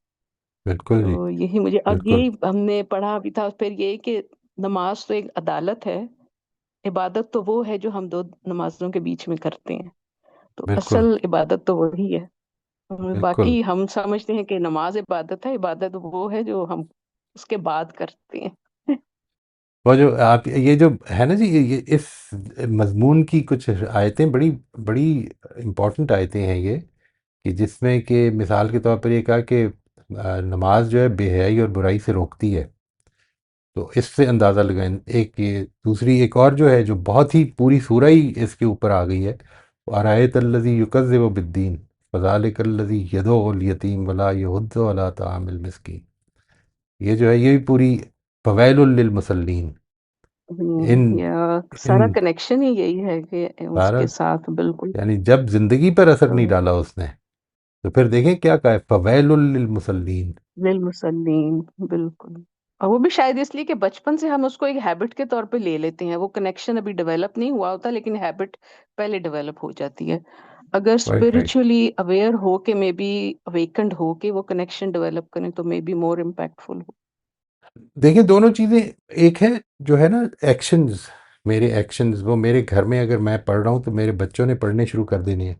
Speaker 1: بالکل جی.
Speaker 7: تو یہی مجھے اب
Speaker 1: بالکل.
Speaker 7: یہی ہم نے پڑھا بھی تھا. پھر یہ کہ نماز تو ایک عدالت ہے، عبادت تو وہ ہے جو ہم دو نمازوں کے بیچ میں کرتے ہیں. تو
Speaker 1: بالکل.
Speaker 7: اصل عبادت تو وہی ہے.
Speaker 1: بالکل.
Speaker 7: باقی ہم سمجھتے ہیں کہ نماز عبادت ہے، عبادت وہ ہے جو ہم اس کے بعد کرتے ہیں.
Speaker 1: وہ جو آپ یہ جو ہے نا جی، یہ اس مضمون کی کچھ آیتیں بڑی بڑی امپورٹنٹ آیتیں ہیں یہ، کہ جس میں کہ مثال کے طور پر یہ کہا کہ نماز جو ہے بے حیائی اور برائی سے روکتی ہے. تو اس سے اندازہ لگائیں. ایک یہ دوسری ایک اور جو ہے جو بہت ہی پوری سورہ ہی اس کے اوپر آ گئی ہے، وَأَرَأَيْتَ الَّذِي يُكَذِّبُ بِالدِّينِ فَذَلِكَ الَّذِي يَدُعُّ الْيَتِيمَ وَلَا يَحُضُّ عَلَىٰ طَعَامِ الْمِسْكِينِ. یہ جو ہے یہ بھی پوری فویل للمصلین. ان
Speaker 7: یا سارا
Speaker 1: ان
Speaker 7: کنیکشن ہی یہی ہے کہ اس
Speaker 1: سارا،
Speaker 7: کے ساتھ بالکل.
Speaker 1: یعنی جب زندگی پر اثر
Speaker 7: تو
Speaker 1: نہیں ڈالا اس نے، تو پھر دیکھیں کیا کہا ہے، فویل للمصلین.
Speaker 7: للمصلین، بالکل. اور وہ بھی شاید اس لیے کہ بچپن سے ہم اس کو ایک ہیبٹ کے طور پہ لے لیتے ہیں، وہ کنیکشن ابھی ڈیولپ نہیں ہوا ہوتا لیکن ہیبٹ پہلے ڈیولپ ہو جاتی ہے. اگر
Speaker 1: Quite right.
Speaker 7: اسپرچولی اویئر ہو کے مے بی اویکنڈ ہو کے وہ کنیکشن ڈیولپ کریں تو مے بی مور امپیکٹفل ہو.
Speaker 1: دیکھیں دونوں چیزیں ایک ہے جو ہے نا ایکشنز، میرے ایکشنز وہ میرے گھر میں اگر میں پڑھ رہا ہوں تو میرے بچوں نے پڑھنے شروع کر دینے ہیں.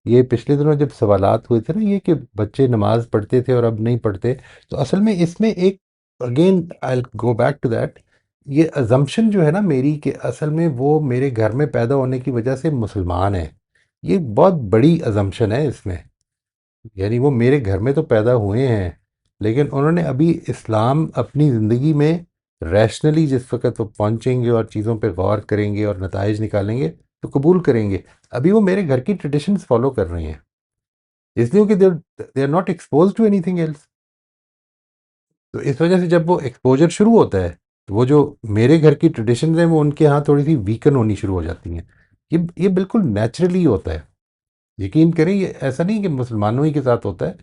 Speaker 1: یہ پچھلے دنوں جب سوالات ہوئے تھے نا یہ کہ بچے نماز پڑھتے تھے اور اب نہیں پڑھتے، تو اصل میں اس میں ایک again I go back to that, یہ ازمپشن جو ہے نا میری کہ اصل میں وہ میرے گھر میں پیدا ہونے کی وجہ سے مسلمان ہیں، یہ بہت بڑی ازمپشن ہے اس میں. یعنی وہ میرے گھر میں تو پیدا ہوئے ہیں لیکن انہوں نے ابھی اسلام اپنی زندگی میں ریشنلی جس وقت وہ پہنچیں گے اور چیزوں پہ غور کریں گے اور نتائج نکالیں گے تو قبول کریں گے. ابھی وہ میرے گھر کی ٹریڈیشنز فالو کر رہے ہیں اس لیے کہ they are not expose to anything else. تو اس وجہ سے جب وہ ایکسپوجر شروع ہوتا ہے تو وہ جو میرے گھر کی ٹریڈیشنز ہیں وہ ان کے ہاں تھوڑی سی ویکن ہونی شروع ہو جاتی ہیں. یہ بالکل نیچرلی ہوتا ہے. یقین کریں یہ ایسا نہیں کہ مسلمانوں ہی کے ساتھ ہوتا ہے.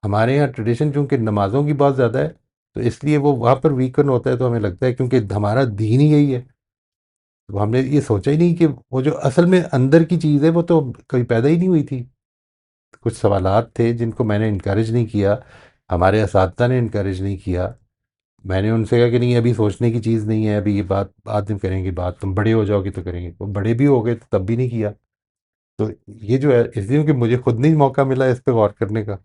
Speaker 1: ہمارے یہاں ٹریڈیشن چونکہ نمازوں کی بہت زیادہ ہے تو اس لیے وہ وہاں پر ویکن ہوتا ہے. تو ہمیں لگتا ہے کیونکہ ہمارا دین ہی یہی ہے، تو ہم نے یہ سوچا ہی نہیں کہ وہ جو اصل میں اندر کی چیز ہے وہ تو کبھی پیدا ہی نہیں ہوئی تھی. کچھ سوالات تھے جن کو میں نے انکریج نہیں کیا، ہمارے اساتذہ نے انکریج نہیں کیا. میں نے ان سے کہا کہ نہیں ابھی سوچنے کی چیز نہیں ہے، ابھی یہ بات بعد میں کریں گے، بات تم بڑے ہو جاؤ گے تو کریں گے. وہ بڑے بھی ہو گئے تو تب بھی نہیں کیا. تو یہ جو ہے اس لیے کہ مجھے خود نہیں موقع ملا اس پہ غور کرنے کا.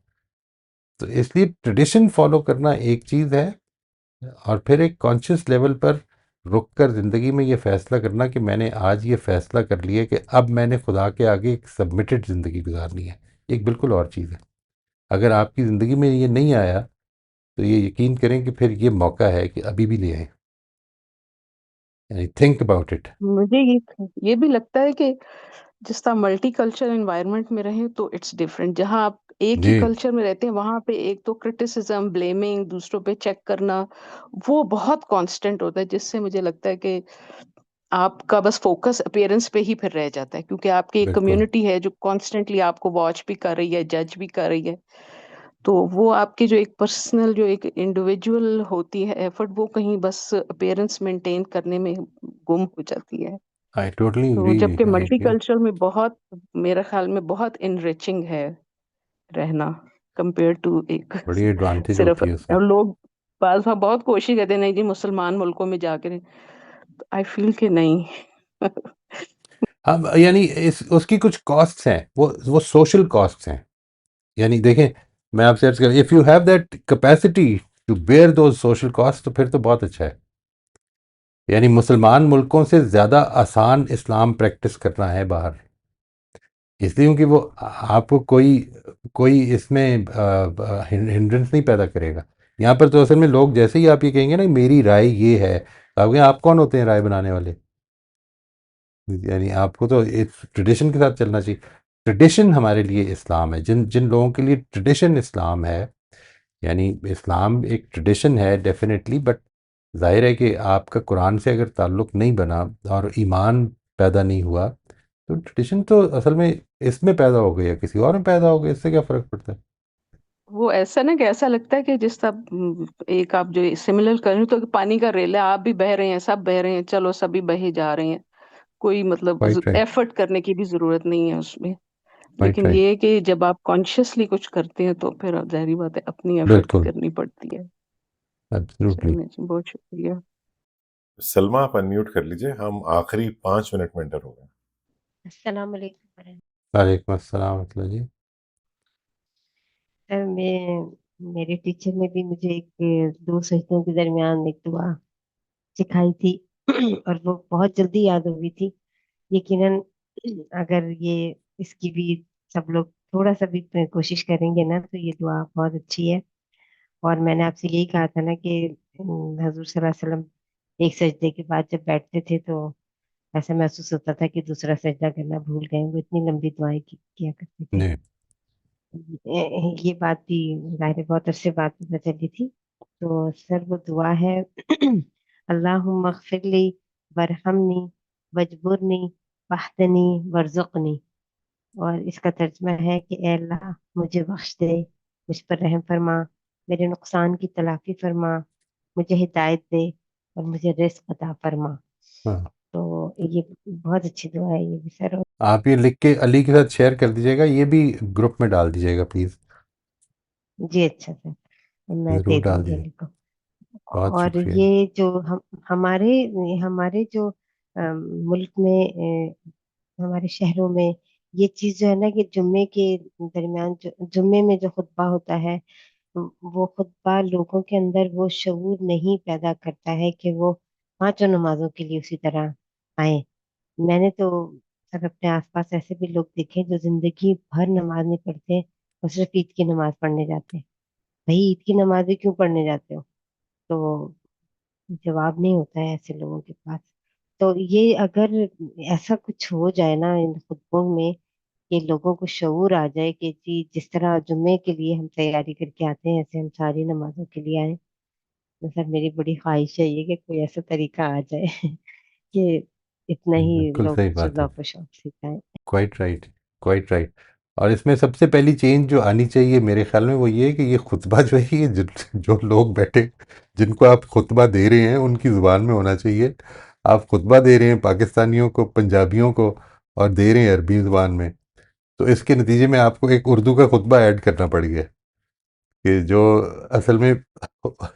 Speaker 1: تو اس لیے ٹریڈیشن فالو کرنا ایک چیز ہے، اور پھر ایک کانشیس لیول پر رک کر زندگی میں یہ فیصلہ کرنا کہ میں نے آج یہ فیصلہ کر لیا کہ اب میں نے خدا کے آگے ایک سبمٹڈ زندگی گزارنی ہے، ایک بالکل اور چیز ہے. اگر آپ کی زندگی میں یہ نہیں آیا تو یہ یقین کریں کہ پھر یہ موقع ہے کہ ابھی بھی لے آئیں. یعنی تھنک اباؤٹ اٹ.
Speaker 7: مجھے یہ بھی لگتا ہے کہ جس طرح ملٹی کلچر انوائرمنٹ میں رہیں تو اٹس ڈفرینٹ. جہاں آپ ایک ہی
Speaker 1: جی
Speaker 7: کلچر میں رہتے ہیں وہاں پہ ایک تو کرٹیسزم، بلیمنگ، دوسروں پہ چیک کرنا وہ بہت کانسٹنٹ ہوتا ہے، جس سے مجھے لگتا ہے کہ آپ کا بس فوکس اپیئرنس پہ ہی پھر رہ جاتا ہے، کیونکہ آپ کی ایک
Speaker 1: بالکل.
Speaker 7: کمیونٹی ہے جو کانسٹنٹلی آپ کو واچ بھی کر رہی ہے، جج بھی کر رہی ہے. تو وہ آپ کی جو ایک پرسنل جو ایک انڈیویجول ہوتی ہے ایفرٹ وہ کہیں بس اپیئرنس مینٹین کرنے میں گم ہو جاتی ہے.
Speaker 1: آئی ٹوٹلی
Speaker 7: تو
Speaker 1: اگری.
Speaker 7: جبکہ ملٹی کلچر میں بہت میرے خیال میں بہت انریچنگ ہے رہنا کمپیئر ٹو ایک
Speaker 1: بڑی ایڈوانٹیج
Speaker 7: صرف
Speaker 1: ہوتی ہے اس میں.
Speaker 7: لوگ بعض بہت کوشش کرتے ہیں نہیں جی مسلمان ملکوں میں جا کے، آئی فیل کہ نہیں.
Speaker 1: اب یعنی اس کی کچھ کاسٹس ہیں، وہ سوشل کاسٹس ہیں. یعنی دیکھیں میں آپ سے عرض کروں if you have that capacity to bear those social cost تو پھر تو بہت اچھا ہے. یعنی مسلمان ملکوں سے زیادہ آسان اسلام پریکٹس کرنا ہے باہر، اس لیے کیونکہ وہ آپ کو کوئی اس میں ہنڈرنس نہیں پیدا کرے گا. یہاں پر تو اصل میں لوگ جیسے ہی آپ یہ کہیں گے نا میری رائے یہ ہے، آپ کہیں آپ کون ہوتے ہیں رائے بنانے والے؟ یعنی آپ کو تو ٹریڈیشن کے ساتھ چلنا چاہیے. ٹریڈیشن ہمارے لیے اسلام ہے. جن لوگوں کے لیے ٹریڈیشن اسلام ہے، یعنی اسلام ایک ٹریڈیشن ہے ڈیفینیٹلی، بٹ ظاہر ہے کہ آپ کا قرآن سے اگر تعلق نہیں بنا اور ایمان پیدا نہیں ہوا تو ٹریڈیشن تو اصل میں اس میں پیدا ہو گئی یا کسی اور میں پیدا ہو گئی، اس سے کیا فرق پڑتا ہے؟
Speaker 7: وہ ایسا نا کہ ایسا لگتا ہے کہ جس طرح ایک آپ جو سملر کریں تو پانی کا ریل ہے، آپ بھی بہ رہے ہیں، سب بہ رہے ہیں، چلو سبھی بہے جا رہے ہیں، کوئی مطلب
Speaker 1: رائٹ رائٹ
Speaker 7: ایفرٹ کرنے کی بھی ضرورت نہیں ہے اس میں.
Speaker 1: رائٹ
Speaker 7: لیکن
Speaker 1: رائٹ.
Speaker 7: یہ ہے کہ جب آپ کانشیسلی کچھ کرتے ہیں تو پھر ظاہری بات ہے اپنی ایفرٹ
Speaker 1: بالکل
Speaker 7: کرنی پڑتی ہے.
Speaker 1: ایبسلیوٹلی.
Speaker 7: چلیں جی، بہت شکریہ.
Speaker 2: سلمہ آپ انمیوٹ کر لیجئے، ہم آخری 5 منٹ میں انٹر ہو گئے.
Speaker 8: السلام علیکم.
Speaker 1: وعلیکم السلام ورحمۃ اللہ جی.
Speaker 8: سر میرے ٹیچر نے بھی مجھے ایک 2 سجدوں کے درمیان ایک دعا سکھائی تھی اور وہ بہت جلدی یاد ہو گئی تھی. یقیناً اگر یہ اس کی بھی سب لوگ تھوڑا سا بھی کوشش کریں گے نا تو یہ دعا بہت اچھی ہے. اور میں نے آپ سے یہی کہا تھا نا کہ حضور صلی اللہ علیہ وسلم ایک سجدے کے بعد جب بیٹھتے تھے تو ایسا محسوس ہوتا تھا کہ دوسرا سجدہ کرنا بھول گئے. وہ اتنی لمبی دعائیں کیا کرتے تھے.
Speaker 1: جی
Speaker 8: یہ بات بھی ظاہر بہت عرصے بعد پتہ چلی تھی. تو سر وہ دعا ہے اللہم اغفر لی ورحمنی وجبرنی واہدنی ورزقنی، اور اس کا ترجمہ ہے کہ اے اللہ مجھے بخش دے، مجھ پر رحم فرما، میرے نقصان کی تلافی فرما، مجھے ہدایت دے اور مجھے رزق عطا فرما.
Speaker 1: ہاں.
Speaker 8: تو یہ بہت اچھی دعا ہے یہ بھی سر.
Speaker 1: آپ یہ لکھ کے علی کے ساتھ شیئر کر دیجیے گا، یہ بھی گروپ میں ڈال دیجیے گا پلیز،
Speaker 8: جی اچھا سر، میں
Speaker 1: ضرور
Speaker 8: دے دوں
Speaker 1: ڈال
Speaker 8: گی
Speaker 1: دیجیے.
Speaker 8: علی کو.
Speaker 1: بہت
Speaker 8: اور
Speaker 1: شکریہ.
Speaker 8: یہ جو ہمارے جو ملک میں ہمارے شہروں میں یہ چیز جو ہے نا کہ جمعے کے درمیان جمعے میں جو خطبہ ہوتا ہے، وہ خطبہ لوگوں کے اندر وہ شعور نہیں پیدا کرتا ہے کہ وہ پانچوں نمازوں کے لیے اسی طرح آئیں. میں نے تو سر اپنے آس پاس ایسے بھی لوگ دیکھے جو زندگی بھر نماز نہیں پڑھتے، وہ صرف عید کی نماز پڑھنے جاتے ہیں. بھائی عید کی نماز بھی کیوں پڑھنے جاتے ہو؟ تو جواب نہیں ہوتا ہے ایسے لوگوں کے پاس. تو یہ اگر ایسا کچھ ہو جائے نا ان خطبوں میں کہ لوگوں کو شعور آ جائے کہ جی جس طرح جمعے کے لیے ہم تیاری کر کے آتے ہیں ایسے ہم ساری نمازوں کے لیے آئیں. تو سر میری بڑی خواہش ہے یہ کہ کوئی ایسا طریقہ آ جائے کہ اتنا ہی
Speaker 1: بالکل
Speaker 8: لوگ
Speaker 1: صحیح بات ہے.
Speaker 8: ذوق و شوق سے جائیں.
Speaker 1: Quite right, quite right. اور اس میں سب سے پہلی چینج جو آنی چاہیے میرے خیال میں وہ یہ ہے کہ یہ خطبہ جو ہے یہ جو لوگ بیٹھے جن کو آپ خطبہ دے رہے ہیں ان کی زبان میں ہونا چاہیے. آپ خطبہ دے رہے ہیں پاکستانیوں کو، پنجابیوں کو، اور دے رہے ہیں عربی زبان میں، تو اس کے نتیجے میں آپ کو ایک اردو کا خطبہ ایڈ کرنا پڑ گیا کہ جو اصل میں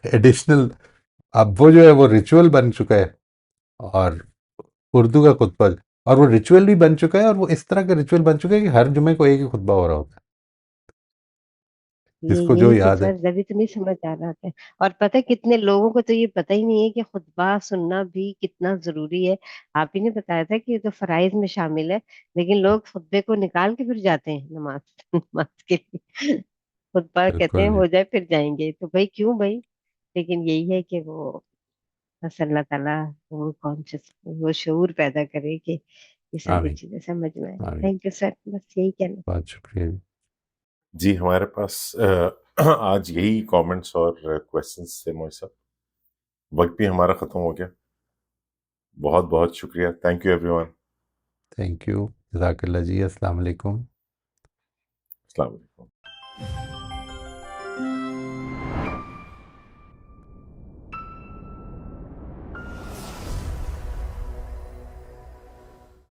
Speaker 1: ایڈیشنل اب وہ جو ہے وہ ریچول بن چکا ہے. اور اردو کا خطبہ، اور وہ ریچول بھی بن چکا ہے، اور وہ اس طرح کا ریچول بن چکا ہے کہ ہر جمعے کو ایک ہی خطبہ ہو رہا ہوتا ہے جس کو جو
Speaker 8: یہی تو
Speaker 1: یاد ہے.
Speaker 8: سر جبھی تو نہیں سمجھ آ رہا تھا. اور پتہ ہے کتنے لوگوں کو تو یہ پتہ ہی نہیں ہے کہ خطبہ سننا بھی کتنا ضروری ہے. آپ ہی نے بتایا تھا کہ یہ تو فرائض میں شامل ہے، لیکن لوگ خطبے کو نکال کے پھر جاتے ہیں نماز کے لیے. خطبہ کہتے ہیں
Speaker 1: بالکل جی.
Speaker 8: ہو جائے پھر جائیں گے، تو بھائی کیوں بھائی؟ لیکن یہی ہے کہ وہ بس اللہ تعالیٰ وہ کانشیس وہ شعور پیدا کرے کہ یہ ساری
Speaker 1: آمین،
Speaker 8: چیزیں سمجھ میں آئے.
Speaker 1: آمین.
Speaker 8: تھینک یو سر، بس یہی کہنا.
Speaker 1: بہت شکریہ جی.
Speaker 2: جی ہمارے پاس آج یہی کامنٹس اور کویسچنس تھے موئی صاحب. وقت بھی ہمارا ختم ہو گیا. بہت بہت شکریہ. Thank you every one.
Speaker 1: Thank you, جزاک اللہ جی. السلام علیکم.
Speaker 2: السلام علیکم.